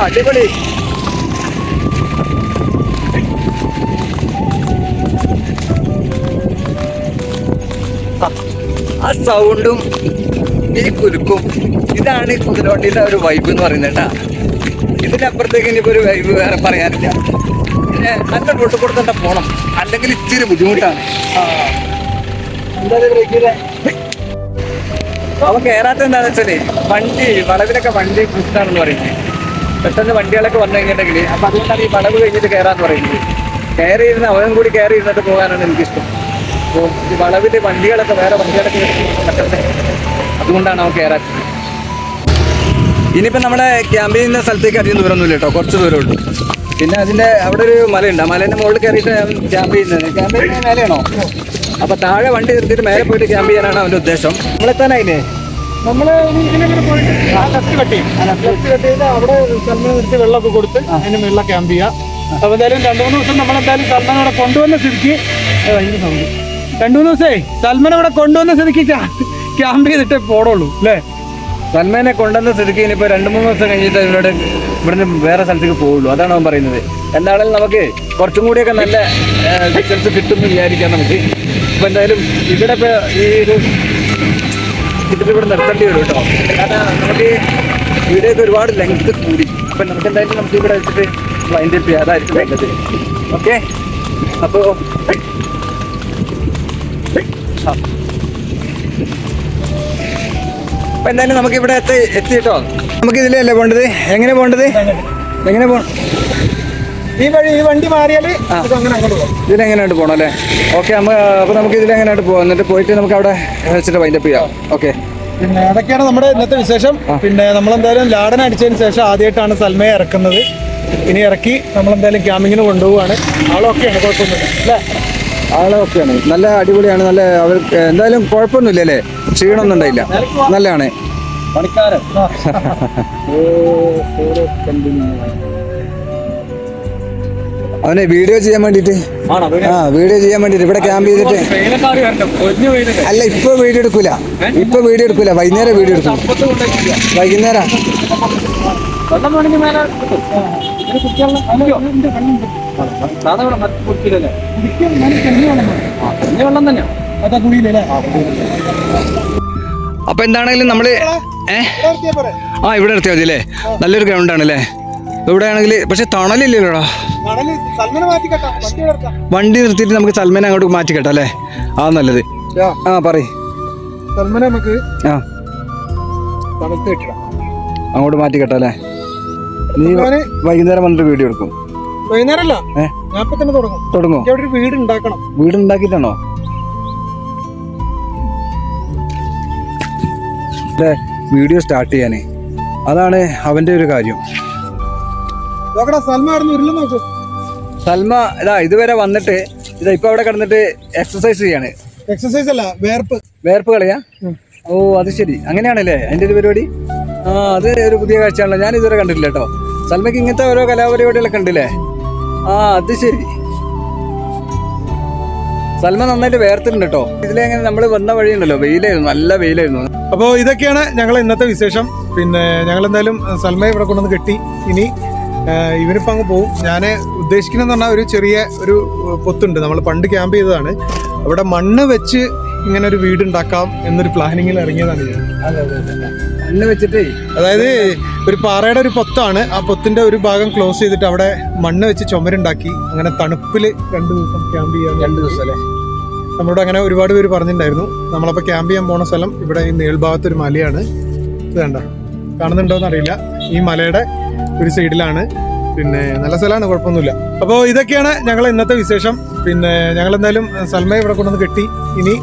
അടിപൊളി. ആ സൗണ്ടും ഈ കുലുക്കും, ഇതാണ് കുതിരവണ്ടിയുടെ ഒരു വൈബ് എന്ന് പറയുന്നത് കേട്ടാ. ഇതിനപ്പുറത്തേക്ക് ഇനിയിപ്പോ ഒരു വൈബ് വേറെ പറയാനില്ല. പിന്നെ നല്ല റോട്ട് കൊടുത്തിട്ട് പോണം, അല്ലെങ്കിൽ ഇച്ചിരി ബുദ്ധിമുട്ടാണ്. അവൻ കയറാത്ത എന്താണെന്ന് വെച്ചാല് വണ്ടി വളവിലൊക്കെ വണ്ടി കുത്താണെന്ന് പറയുന്നത്. പെട്ടെന്ന് വണ്ടികളൊക്കെ വന്നു കഴിഞ്ഞിട്ടുണ്ടെങ്കിൽ അപ്പൊ അതുകൊണ്ടാണ് ഈ വളവ് കഴിഞ്ഞിട്ട് കയറാന്ന് പറയുന്നത്. കയറി ഇരുന്ന് അവനും കൂടി കയറി ഇരുന്നിട്ട് പോകാനാണ് എനിക്കിഷ്ടം. അപ്പോൾ ഈ വളവില് വണ്ടികളൊക്കെ വേറെ വണ്ടികളൊക്കെ പറ്റുന്നത്, അതുകൊണ്ടാണ് അവൻ കയറാത്തത്. ഇനിയിപ്പോ നമ്മുടെ ക്യാമ്പ് ചെയ്യുന്ന സ്ഥലത്തേക്ക് അധികം ദൂരമൊന്നുമില്ല കേട്ടോ, കുറച്ച് ദൂരമുള്ളൂ. പിന്നെ അതിന്റെ അവിടെ ഒരു മലയുണ്ട്, ആ മലേന്റെ മുകളിൽ കയറിയിട്ട് ക്യാമ്പ് ചെയ്യുന്നത്. ക്യാമ്പ് ചെയ്യുന്നത് മേലെയാണോ? അപ്പൊ താഴെ വണ്ടി നിർത്തിയിട്ട് മേലെ പോയിട്ട് ക്യാമ്പ് ചെയ്യാനാണ് അവന്റെ ഉദ്ദേശം. നമ്മളെത്താനായില്ലേ? നമ്മള് ഇതിനെങ്ങനെ പോയിട്ട് ലെഫ്റ്റ് കട്ട് ചെയ്ത് അവിടെ സൽമാൻ നിർത്തി വെള്ളമൊക്കെ കൊടുത്ത് അതിന് വെള്ളം ക്യാമ്പ് ചെയ്യാം. അപ്പൊ എന്തായാലും 2-3 ദിവസം നമ്മളെന്തായാലും സൽമാൻ അവിടെ കൊണ്ടുവന്ന സ്ഥിതിക്ക് 2-3 ദിവസേ സൽമാൻ അവിടെ കൊണ്ടുവന്ന സ്ഥിതിക്ക് ക്യാമ്പ് ചെയ്തിട്ടേ പോടുള്ളൂ അല്ലേ? സൽമാനെ കൊണ്ടുവന്ന സ്ഥിതിക്ക് ഇനിയിപ്പോൾ 2-3 ദിവസം കഴിഞ്ഞിട്ട് ഇവിടുന്ന് വേറെ സ്ഥലത്തേക്ക് പോവുള്ളൂ. അതാണ് അവൻ പറയുന്നത്. എന്താണെങ്കിലും നമുക്ക് കുറച്ചും കൂടിയൊക്കെ നല്ല റിസൾട്ട് കിട്ടുമെന്ന് വിചാരിക്കാം നമുക്ക്. ഇപ്പം എന്തായാലും ഇവിടെ ഇപ്പോൾ ഈ ഒരു ഇതിലിവിടെ നിർത്തേണ്ടി വരും കേട്ടോ. കാരണം നമുക്ക് വീഡിയോക്ക് ഒരുപാട് ലെങ്ത് കൂടി. അപ്പം നമുക്ക് എന്തായാലും നമുക്ക് ഇവിടെ വെച്ചിട്ട് വൈൻഡ് അപ്പ് ചെയ്യാം, അതായിരിക്കും വേണ്ടത്. ഓക്കെ, അപ്പോൾ അപ്പൊ എന്തായാലും നമുക്ക് ഇവിടെ എത്തിട്ടോ. നമുക്ക് ഇതിലല്ലേ പോകേണ്ടത്? എങ്ങനെ പോകേണ്ടത്? എങ്ങനെ പോകണം? ഈ വണ്ടി മാറിയാൽ അങ്ങനെ അങ്ങോട്ട് പോകും. ഇതിലെങ്ങനെയായിട്ട് പോകണം അല്ലേ? ഓക്കെ, അപ്പൊ നമുക്ക് ഇതിലെങ്ങനെയായിട്ട് പോകാം. എന്നിട്ട് പോയിട്ട് നമുക്ക് അവിടെ വെച്ചിട്ട് വൈൻഡപ്പ് ചെയ്യാം. ഓക്കെ, പിന്നെ അതൊക്കെയാണ് നമ്മുടെ ഇന്നത്തെ വിശേഷം. പിന്നെ നമ്മളെന്തായാലും ലാടൻ അടിച്ചതിന് ശേഷം ആദ്യമായിട്ടാണ് സൽമയെ ഇറക്കുന്നത്. ഇനി ഇറക്കി നമ്മളെന്തായാലും ക്യാമ്പിങ്ങിന് കൊണ്ടുപോവാണ്. ആളൊക്കെയാണ്, കുഴപ്പമൊന്നുമില്ല അല്ലേ? ആളൊക്കെയാണ്, നല്ല അടിപൊളിയാണ്. നല്ല അവർക്ക് എന്തായാലും കുഴപ്പമൊന്നുമില്ല അല്ലേ? ക്ഷീണമൊന്നും ഉണ്ടായില്ല, നല്ലതാണ്. പണിക്കാരൻ അവനെ വീഡിയോ ചെയ്യാൻ വേണ്ടിട്ട് വീഡിയോ ചെയ്യാൻ വേണ്ടിട്ട് ഇവിടെ ക്യാമ്പ് ചെയ്തിട്ട് അല്ല ഇപ്പൊ വീഡിയോ എടുക്കൂല വൈകുന്നേരം വീഡിയോ എടുക്കും വൈകുന്നേരം അപ്പൊ എന്താണെങ്കിലും നമ്മള് ഇവിടെ നിർത്തിയാൽ മതി അല്ലേ നല്ലൊരു ഗ്രൗണ്ടാണ് അല്ലേ ഇവിടെ ആണെങ്കിൽ പക്ഷെ തണലില്ലല്ലോടാ വണ്ടി നിർത്തിയിട്ട് നമുക്ക് സൽമാനെ അങ്ങോട്ട് മാറ്റി കേട്ടോ അല്ലേ ആ നല്ലത് പറയ് നമുക്ക് അങ്ങോട്ട് മാറ്റി കേട്ടോ അല്ലേ നീ വൈകുന്നേരം വന്നിട്ട് വീഡിയോ എടുക്കും വൈകുന്നേരമല്ല തുടങ്ങും വീട് ഉണ്ടാക്കണം വീട് ഉണ്ടാക്കിയിട്ടാണോ വീഡിയോ സ്റ്റാർട്ട് ചെയ്യാനേ അതാണ് അവന്റെ ഒരു കാര്യം സൽമ ഇതാ ഇതുവരെ വന്നിട്ട് ഇതാ ഇപ്പൊ അവിടെ കിടന്നിട്ട് എക്സസൈസ് ചെയ്യാണ് എക്സസൈസ് അല്ല വേർപ്പ് കളയാ ഓ അത് ശരി അങ്ങനെയാണല്ലേ അതിന്റെ ഒരു പരിപാടി അത് ഒരു പുതിയ കാഴ്ചയാണല്ലോ ഞാൻ ഇതുവരെ കണ്ടിട്ടില്ല കേട്ടോ സൽമയ്ക്ക് ഇങ്ങനത്തെ ഓരോ കലാപരിപാടികളൊക്കെ ഉണ്ടല്ലേ അത് ശരി സൽമ നന്നായിട്ട് വേർത്തിട്ടുണ്ട് കേട്ടോ ഇതിലെങ്ങനെ നമ്മൾ വന്ന വഴിയുണ്ടല്ലോ വെയിലായിരുന്നു നല്ല വെയിലായിരുന്നു അപ്പോൾ ഇതൊക്കെയാണ് ഞങ്ങൾ ഇന്നത്തെ വിശേഷം പിന്നെ ഞങ്ങൾ എന്തായാലും സൽമയെ ഇവിടെ കൊണ്ടുവന്ന് കെട്ടി ഇനി ഇവനിപ്പോൾ അങ്ങ് പോവും ഞാൻ ഉദ്ദേശിക്കുന്നതെന്ന് പറഞ്ഞാൽ ഒരു ചെറിയ ഒരു പൊത്തുണ്ട് നമ്മൾ പണ്ട് ക്യാമ്പ് ചെയ്തതാണ് അവിടെ മണ്ണ് വെച്ച് ഇങ്ങനെ ഒരു വീട് ഉണ്ടാക്കാം എന്നൊരു പ്ലാനിങ്ങിൽ ഇറങ്ങിയതാണ് ഞാൻ മണ്ണ് വെച്ചിട്ടേ അതായത് ഒരു പാറയുടെ ഒരു പൊത്താണ് ആ പൊത്തിന്റെ ഒരു ഭാഗം ക്ലോസ് ചെയ്തിട്ട് അവിടെ മണ്ണ് വെച്ച് ചുമരുണ്ടാക്കി അങ്ങനെ തണുപ്പിൽ 2 ദിവസം ക്യാമ്പ് ചെയ്യാൻ 2 ദിവസം അല്ലേ നമ്മളോട് അങ്ങനെ ഒരുപാട് പേര് പറഞ്ഞിട്ടുണ്ടായിരുന്നു നമ്മളപ്പോൾ ക്യാമ്പ് ചെയ്യാൻ പോണ സ്ഥലം ഇവിടെ ഈ നേൾഭാഗത്ത് ഒരു മലയാണ് ഇത് കണ്ട കാണുന്നുണ്ടോന്ന് അറിയില്ല ഈ മലയുടെ ഒരു സൈഡിലാണ് പിന്നെ നല്ല സ്ഥലമാണ് കുഴപ്പമൊന്നുമില്ല അപ്പോൾ ഇതൊക്കെയാണ് ഞങ്ങൾ ഇന്നത്തെ വിശേഷം പിന്നെ ഞങ്ങൾ എന്തായാലും സൽമയെ ഇവിടെ കൊണ്ടുവന്ന് കെട്ടി ഇനി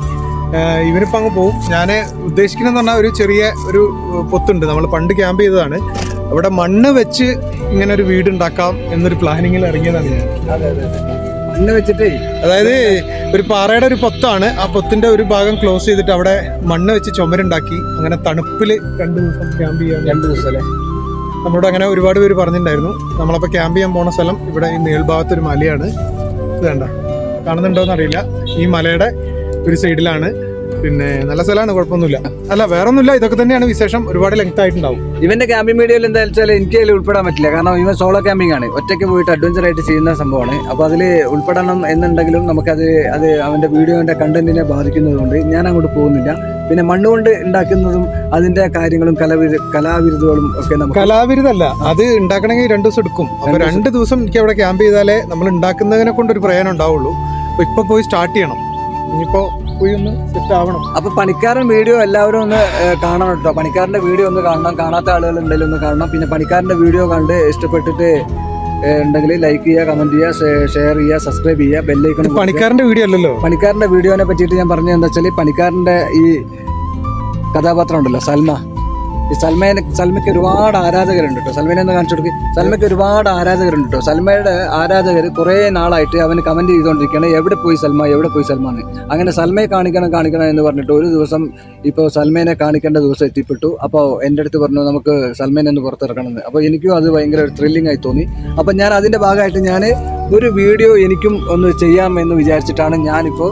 ഇവനിപ്പോൾ അങ്ങ് പോവും ഞാൻ ഉദ്ദേശിക്കുന്നതെന്ന് പറഞ്ഞാൽ ഒരു ചെറിയ ഒരു പൊത്തുണ്ട് നമ്മൾ പണ്ട് ക്യാമ്പ് ചെയ്തതാണ് അവിടെ മണ്ണ് വെച്ച് ഇങ്ങനെ ഒരു വീട് ഉണ്ടാക്കാം എന്നൊരു പ്ലാനിങ്ങിൽ ഇറങ്ങിയതാണ് ഞാൻ മണ്ണ് വെച്ചിട്ടേ അതായത് ഒരു പാറയുടെ ഒരു പൊത്താണ് ആ പൊത്തിന്റെ ഒരു ഭാഗം ക്ലോസ് ചെയ്തിട്ട് അവിടെ മണ്ണ് വെച്ച് ചുമരുണ്ടാക്കി അങ്ങനെ തണുപ്പിൽ 2 ദിവസം ക്യാമ്പ് ചെയ്യാൻ 2 ദിവസം അല്ലേ നമ്മളോട് അങ്ങനെ ഒരുപാട് പേര് പറഞ്ഞിട്ടുണ്ടായിരുന്നു നമ്മളപ്പോൾ ക്യാമ്പ് ചെയ്യാൻ പോണ സ്ഥലം ഇവിടെ ഈ നേൾഭാഗത്ത് ഒരു മലയാണ് ഇത് കണ്ട കാണുന്നുണ്ടോന്ന് അറിയില്ല ഈ മലയുടെ ഒരു സൈഡിലാണ് പിന്നെ നല്ല സ്ഥലമാണ് കുഴപ്പമൊന്നുമില്ല അല്ല വേറെ ഒന്നുമില്ല ഇതൊക്കെ തന്നെയാണ് വിശേഷം ഒരുപാട് ലെങ്ത് ആയിട്ടുണ്ടാവും ഇവന്റെ ക്യാമ്പിംഗ് വീഡിയോയിൽ എന്താ വെച്ചാൽ എനിക്ക് അതിൽ ഉൾപ്പെടാൻ പറ്റില്ല കാരണം ഇവൻ സോളോ ക്യാമ്പിംഗ് ആണ് ഒറ്റയ്ക്ക് പോയിട്ട് അഡ്വഞ്ചർ ആയിട്ട് ചെയ്യുന്ന സംഭവമാണ് അപ്പോൾ അതിൽ ഉൾപ്പെടണം എന്നുണ്ടെങ്കിലും നമുക്കത് അവന്റെ വീഡിയോന്റെ കണ്ടന്റിനെ ബാധിക്കുന്നതുകൊണ്ട് ഞാൻ അങ്ങോട്ട് പോകുന്നില്ല പിന്നെ മണ്ണുകൊണ്ട് ഉണ്ടാക്കുന്നതും അതിന്റെ കാര്യങ്ങളും കലാവിരുദ്ധകളും ഒക്കെ നമുക്ക് കലാവിരുദ്ധല്ല അത് ഉണ്ടാക്കണമെങ്കിൽ 2 ദിവസം എടുക്കും അപ്പൊ 2 ദിവസം എനിക്ക് അവിടെ ക്യാമ്പ് ചെയ്താലേ നമ്മൾ ഉണ്ടാക്കുന്നതിനെ കൊണ്ട് ഒരു പ്രയോജനം ഉണ്ടാവുള്ളൂ അപ്പൊ ഇപ്പൊ പോയി സ്റ്റാർട്ട് ചെയ്യണം ഇനിയിപ്പോ പോയി ഒന്ന് സെറ്റ് ആവണം അപ്പൊ പണിക്കാരൻ വീഡിയോ എല്ലാവരും ഒന്ന് കാണണം കേട്ടോ പണിക്കാരന്റെ വീഡിയോ ഒന്ന് കാണണം കാണാത്ത ആളുകൾ ഉണ്ടെങ്കിലും ഒന്ന് കാണണം പിന്നെ പണിക്കാരന്റെ വീഡിയോ കണ്ട് ഇഷ്ടപ്പെട്ടിട്ട് ഉണ്ടെങ്കിൽ ലൈക്ക് ചെയ്യുക കമന്റ് ചെയ്യുക ഷെയർ ചെയ്യുക സബ്സ്ക്രൈബ് ചെയ്യുക ബെല്ലൈക്കൺ പണിക്കാരന്റെ വീഡിയോ അല്ലല്ലോ പണിക്കാരന്റെ വീഡിയോനെ പറ്റിയിട്ട് ഞാൻ പറഞ്ഞത് എന്താ വെച്ചാൽ പണിക്കാരന്റെ ഈ കഥാപാത്രം ഉണ്ടല്ലോ സൽമ ഈ സൽമയ്ക്ക് ഒരുപാട് ആരാധകരുണ്ട് കേട്ടോ സൽമനെ ഒന്ന് കാണിച്ചു കൊടുക്കും സൽമയ്ക്ക് ഒരുപാട് ആരാധകരുണ്ട് കേട്ടോ സൽമയുടെ ആരാധകർ കുറേ നാളായിട്ട് അവന് കമന്റ് ചെയ്തുകൊണ്ടിരിക്കുകയാണ് എവിടെ പോയി സൽമ എന്ന് അങ്ങനെ സൽമയെ കാണിക്കണം എന്ന് പറഞ്ഞിട്ട് ഒരു ദിവസം ഇപ്പോൾ സൽമേനെ കാണിക്കേണ്ട ദിവസം എത്തിപ്പെട്ടു അപ്പോൾ എൻ്റെ അടുത്ത് പറഞ്ഞു നമുക്ക് സൽമേനെ ഒന്ന് പുറത്തിറക്കണമെന്ന് അപ്പോൾ എനിക്കും അത് ഭയങ്കര ത്രില്ലിംഗ് ആയി തോന്നി അപ്പോൾ ഞാൻ അതിൻ്റെ ഭാഗമായിട്ട് ഞാൻ ഒരു വീഡിയോ എനിക്കും ഒന്ന് ചെയ്യാമെന്ന് വിചാരിച്ചിട്ടാണ് ഞാനിപ്പോൾ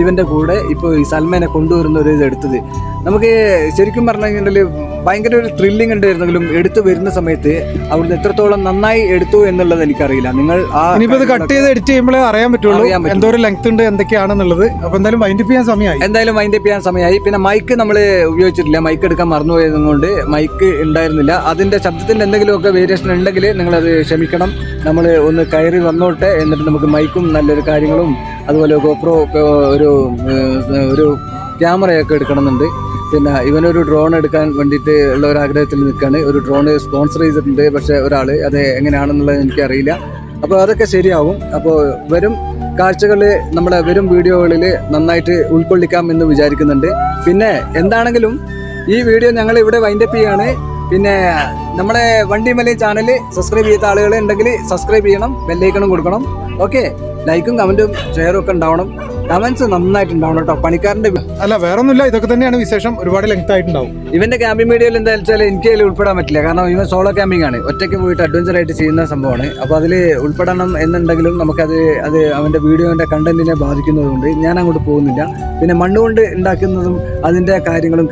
ഇവൻ്റെ കൂടെ ഇപ്പോൾ ഈ സൽമേനെ കൊണ്ടുവരുന്ന ഒരു ഇത് എടുത്തത് നമുക്ക് ശരിക്കും പറഞ്ഞു കഴിഞ്ഞിട്ടുണ്ടെങ്കിൽ ഭയങ്കര ഒരു ത്രില്ലിംഗ് ഉണ്ടായിരുന്നെങ്കിലും എടുത്തു വരുന്ന സമയത്ത് അവിടുന്ന് എത്രത്തോളം നന്നായി എടുത്തു എന്നുള്ളത് എനിക്കറിയില്ല നിങ്ങൾ ഇനിയിപ്പോ കട്ട് ചെയ്ത് എഡിറ്റ് ചെയ്യുമ്പോഴേ അറിയാൻ പറ്റുള്ളൂ എന്തോരം ലെങ്ത് ഉണ്ട് എന്തൊക്കെയാണെന്നുള്ളത് അപ്പൊ എന്തായാലും വൈൻഡപ്പ് ചെയ്യാൻ സമയമായി പിന്നെ മൈക്ക് നമ്മൾ ഉപയോഗിച്ചിട്ടില്ല മൈക്ക് എടുക്കാൻ മറന്നുപോയത് കൊണ്ട് മൈക്ക് ഉണ്ടായിരുന്നില്ല അതിന്റെ ശബ്ദത്തിന്റെ എന്തെങ്കിലുമൊക്കെ വേരിയേഷൻ ഉണ്ടെങ്കിൽ നിങ്ങളത് ക്ഷമിക്കണം നമ്മൾ ഒന്ന് കയറി വന്നോട്ടെ എന്നിട്ട് നമുക്ക് മൈക്കും നല്ലൊരു കാര്യങ്ങളും അതുപോലെ ഗോപ്രോ ഒരു ക്യാമറയൊക്കെ എടുക്കണമെന്നുണ്ട് പിന്നെ ഇവനൊരു ഡ്രോൺ എടുക്കാൻ വേണ്ടിയിട്ട് ഉള്ള ഒരു ആഗ്രഹത്തിൽ നിൽക്കുകയാണ് ഒരു ഡ്രോൺ സ്പോൺസർ ചെയ്തിട്ടുണ്ട് പക്ഷേ ഒരാൾ അത് എങ്ങനെയാണെന്നുള്ളത് എനിക്കറിയില്ല അപ്പോൾ അതൊക്കെ ശരിയാവും അപ്പോൾ വരും കാഴ്ചകളിൽ നമ്മുടെ വരും വീഡിയോകളിൽ നന്നായിട്ട് ഉൾക്കൊള്ളിക്കാം എന്ന് വിചാരിക്കുന്നുണ്ട് പിന്നെ എന്താണെങ്കിലും ഈ വീഡിയോ ഞങ്ങൾ ഇവിടെ വൈൻഡപ്പ് ചെയ്യാണ് പിന്നെ നമ്മുടെ വണ്ടിമലി ചാനൽ സബ്സ്ക്രൈബ് ചെയ്ത ആളുകൾ ഉണ്ടെങ്കിൽ സബ്സ്ക്രൈബ് ചെയ്യണം ബെല്ലൈക്കണും കൊടുക്കണം ഓക്കെ ലൈക്കും കമൻറ്റും ഷെയറും ഒക്കെ ഉണ്ടാവണം കമന്റ്സ് നന്നായിട്ടുണ്ടാവണം കേട്ടോ. പണിക്കാരന്റെ അല്ല വേറൊന്നുമില്ല, ഇതൊക്കെ തന്നെയാണ് വിശേഷം. ഒരുപാട് ലെങ്ത് ആയിട്ടുണ്ടാവും. ഇവന്റെ ക്യാമ്പിംഗ് വീഡിയോയിൽ എന്താ വെച്ചാൽ എനിക്ക് അതിൽ ഉൾപ്പെടാൻ പറ്റില്ല. കാരണം ഇവൻ സോളോ ക്യാമ്പിംഗ് ആണ്, ഒറ്റയ്ക്ക് പോയിട്ട് അഡ്വഞ്ചർ ആയിട്ട് ചെയ്യുന്ന സംഭവമാണ്. അപ്പോൾ അതിൽ ഉൾപ്പെടണം എന്നുണ്ടെങ്കിലും നമുക്കത് അവന്റെ വീഡിയോന്റെ കണ്ടന്റിനെ ബാധിക്കുന്നതുകൊണ്ട് ഞാൻ അങ്ങോട്ട് പോകുന്നില്ല. പിന്നെ മണ്ണുകൊണ്ട് ഉണ്ടാക്കുന്നതും അതിന്റെ കാര്യങ്ങളും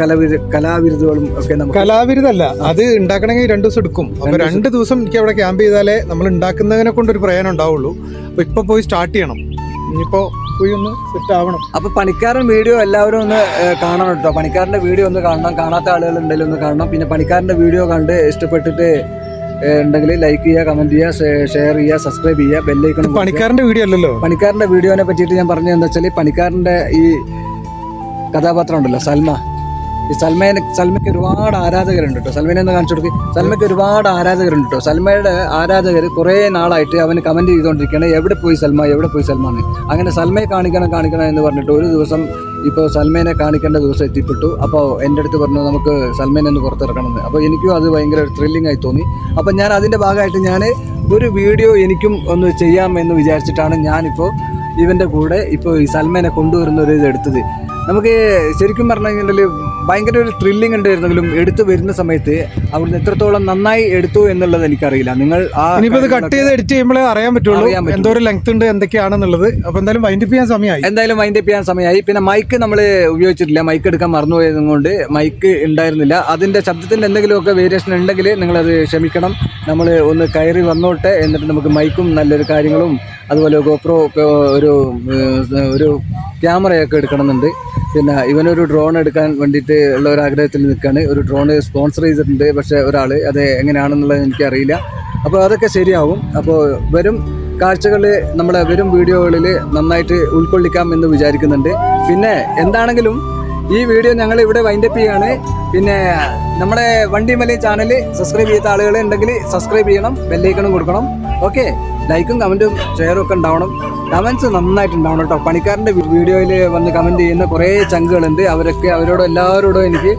കലാവിരുദ്ധകളും ഒക്കെ നമുക്ക് കലാവിരുദ്ധല്ല, അത് ഉണ്ടാക്കണമെങ്കിൽ 2 ദിവസം എടുക്കും. അപ്പൊ 2 ദിവസം എനിക്ക് അവിടെ ക്യാമ്പ് ചെയ്താലേ നമ്മൾ ഉണ്ടാക്കുന്നതിനെ കൊണ്ടൊരു പ്രയോജനം ഉണ്ടാവുള്ളൂ. അപ്പൊ ഇപ്പൊ പോയി സ്റ്റാർട്ട് ചെയ്യണം, ഇനിയിപ്പോ പോയി ഒന്ന് സെറ്റ് ആവണം. അപ്പൊ പണിക്കാരൻ വീഡിയോ എല്ലാവരും ഒന്ന് കാണണം കേട്ടോ. പണിക്കാരന്റെ വീഡിയോ ഒന്ന് കാണണം, കാണാത്ത ആളുകൾ ഉണ്ടെങ്കിലും ഒന്ന് കാണണം. പിന്നെ പണിക്കാരന്റെ വീഡിയോ കണ്ട് ഇഷ്ടപ്പെട്ടിട്ട് ഉണ്ടെങ്കിൽ ലൈക്ക് ചെയ്യുക, കമന്റ് ചെയ്യുക, ഷെയർ ചെയ്യുക, സബ്സ്ക്രൈബ് ചെയ്യുക, ബെല്ലൈക്കണം. പണിക്കാരന്റെ വീഡിയോ അല്ലല്ലോ. പണിക്കാരന്റെ വീഡിയോനെ പറ്റിയിട്ട് ഞാൻ പറഞ്ഞത് എന്താ വെച്ചാൽ, പണിക്കാരന്റെ ഈ കഥാപാത്രം ഉണ്ടല്ലോ സൽമ, ഈ സൽമയ്ക്ക് ഒരുപാട് ആരാധകരുണ്ട് കേട്ടോ. സൽമനെ ഒന്ന് കാണിച്ചു കൊടുക്കുക. സൽമയ്ക്ക് ഒരുപാട് ആരാധകരുണ്ട് കേട്ടോ. സൽമയുടെ ആരാധകർ കുറേ നാളായിട്ട് അവന് കമന്റ് ചെയ്തുകൊണ്ടിരിക്കുകയാണ്, എവിടെ പോയി സൽമ, എവിടെ പോയി സൽമ എന്ന്. അങ്ങനെ സൽമയെ കാണിക്കണം എന്ന് പറഞ്ഞിട്ട് ഒരു ദിവസം ഇപ്പോൾ സൽമേനെ കാണിക്കേണ്ട ദിവസം എത്തിപ്പെട്ടു. അപ്പോൾ എൻ്റെ അടുത്ത് പറഞ്ഞു നമുക്ക് സൽമേനെ ഒന്ന് പുറത്തിറക്കണമെന്ന്. അപ്പോൾ എനിക്കും അത് ഭയങ്കര ത്രില്ലിംഗ് ആയി തോന്നി. അപ്പോൾ ഞാൻ അതിൻ്റെ ഭാഗമായിട്ട് ഞാൻ ഒരു വീഡിയോ എനിക്കും ഒന്ന് ചെയ്യാമെന്ന് വിചാരിച്ചിട്ടാണ് ഞാനിപ്പോൾ ഇവൻ്റെ കൂടെ ഇപ്പോൾ ഈ സൽമേനെ കൊണ്ടുവരുന്ന ഒരു ഇത് എടുത്തത്. നമുക്ക് ശരിക്കും പറഞ്ഞു കഴിഞ്ഞാൽ ഭയങ്കര ഒരു ത്രില്ലിംഗ് ഉണ്ടായിരുന്നെങ്കിലും എടുത്തു വരുന്ന സമയത്ത് അവിടുന്ന് എത്രത്തോളം നന്നായി എടുത്തു എന്നുള്ളത് എനിക്കറിയില്ല. നിങ്ങൾ ഇനിയിപ്പോ കട്ട് ചെയ്ത് എഡിറ്റ് ചെയ്യുമ്പോഴേ അറിയാൻ പറ്റുള്ളൂ എന്തോ ഒരു ലെങ്ത് ഉണ്ട് എന്തൊക്കെയാണെന്നുള്ളത്. അപ്പൊ എന്തായാലും വൈൻഡപ്പ് ചെയ്യാൻ സമയമായി. പിന്നെ മൈക്ക് നമ്മൾ ഉപയോഗിച്ചിട്ടില്ല, മൈക്ക് എടുക്കാൻ മറന്നുപോയത് കൊണ്ട് മൈക്ക് ഉണ്ടായിരുന്നില്ല. അതിന്റെ ശബ്ദത്തിന്റെ എന്തെങ്കിലുമൊക്കെ വേരിയേഷൻ ഉണ്ടെങ്കിൽ നിങ്ങളത് ക്ഷമിക്കണം. നമ്മൾ ഒന്ന് കയറി വന്നോട്ടെ, എന്നിട്ട് നമുക്ക് മൈക്കും നല്ലൊരു കാര്യങ്ങളും അതുപോലെ ഗോപ്രോ ഒരു ക്യാമറയൊക്കെ എടുക്കണമെന്നുണ്ട്. പിന്നെ ഇവനൊരു ഡ്രോൺ എടുക്കാൻ വേണ്ടിയിട്ട് ഉള്ള ഒരു ആഗ്രഹത്തിൽ നിൽക്കുകയാണ്. ഒരു ഡ്രോൺ സ്പോൺസർ ചെയ്തിട്ടുണ്ട്, പക്ഷേ ഒരാൾ അത് എങ്ങനെയാണെന്നുള്ളത് എനിക്കറിയില്ല. അപ്പോൾ അതൊക്കെ ശരിയാവും. അപ്പോൾ വരും കാഴ്ചകൾ നമ്മളെ വരും വീഡിയോകളിൽ നന്നായിട്ട് ഉൾക്കൊള്ളിക്കാം എന്ന് വിചാരിക്കുന്നുണ്ട്. പിന്നെ എന്താണെങ്കിലും ഈ വീഡിയോ ഞങ്ങൾ ഇവിടെ വൈൻഡപ്പ് ചെയ്യാണ്. പിന്നെ നമ്മുടെ വണ്ടിമലി ചാനൽ സബ്സ്ക്രൈബ് ചെയ്ത ആളുകൾ ഉണ്ടെങ്കിൽ സബ്സ്ക്രൈബ് ചെയ്യണം, ബെല്ലൈക്കണും കൊടുക്കണം. ഓക്കെ, ലൈക്കും കമൻറ്റും ഷെയറും ഒക്കെ ഉണ്ടാവണം. കമൻറ്റ്സ് നന്നായിട്ടുണ്ടാവണം കേട്ടോ. പണിക്കാരൻ്റെ വീഡിയോയിൽ വന്ന് കമൻറ്റ് ചെയ്യുന്ന കുറേ ചങ്കുകളുണ്ട്. അവരോട് എല്ലാവരോടും എനിക്ക്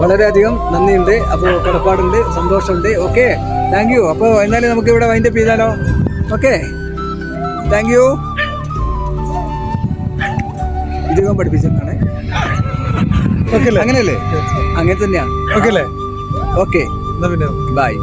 വളരെയധികം നന്ദിയുണ്ട്. അപ്പോൾ കടപ്പാടുണ്ട്, സന്തോഷമുണ്ട്. Okay, thank you. അപ്പോൾ എന്നാലും നമുക്ക് ഇവിടെ വൈൻഡപ്പ് ചെയ്താലോ? Okay, thank you. ഇദ്ദേഹം പഠിപ്പിച്ചിട്ടാണ്. അങ്ങനെയല്ലേ? അങ്ങനെ തന്നെയാണ്. Okay, by.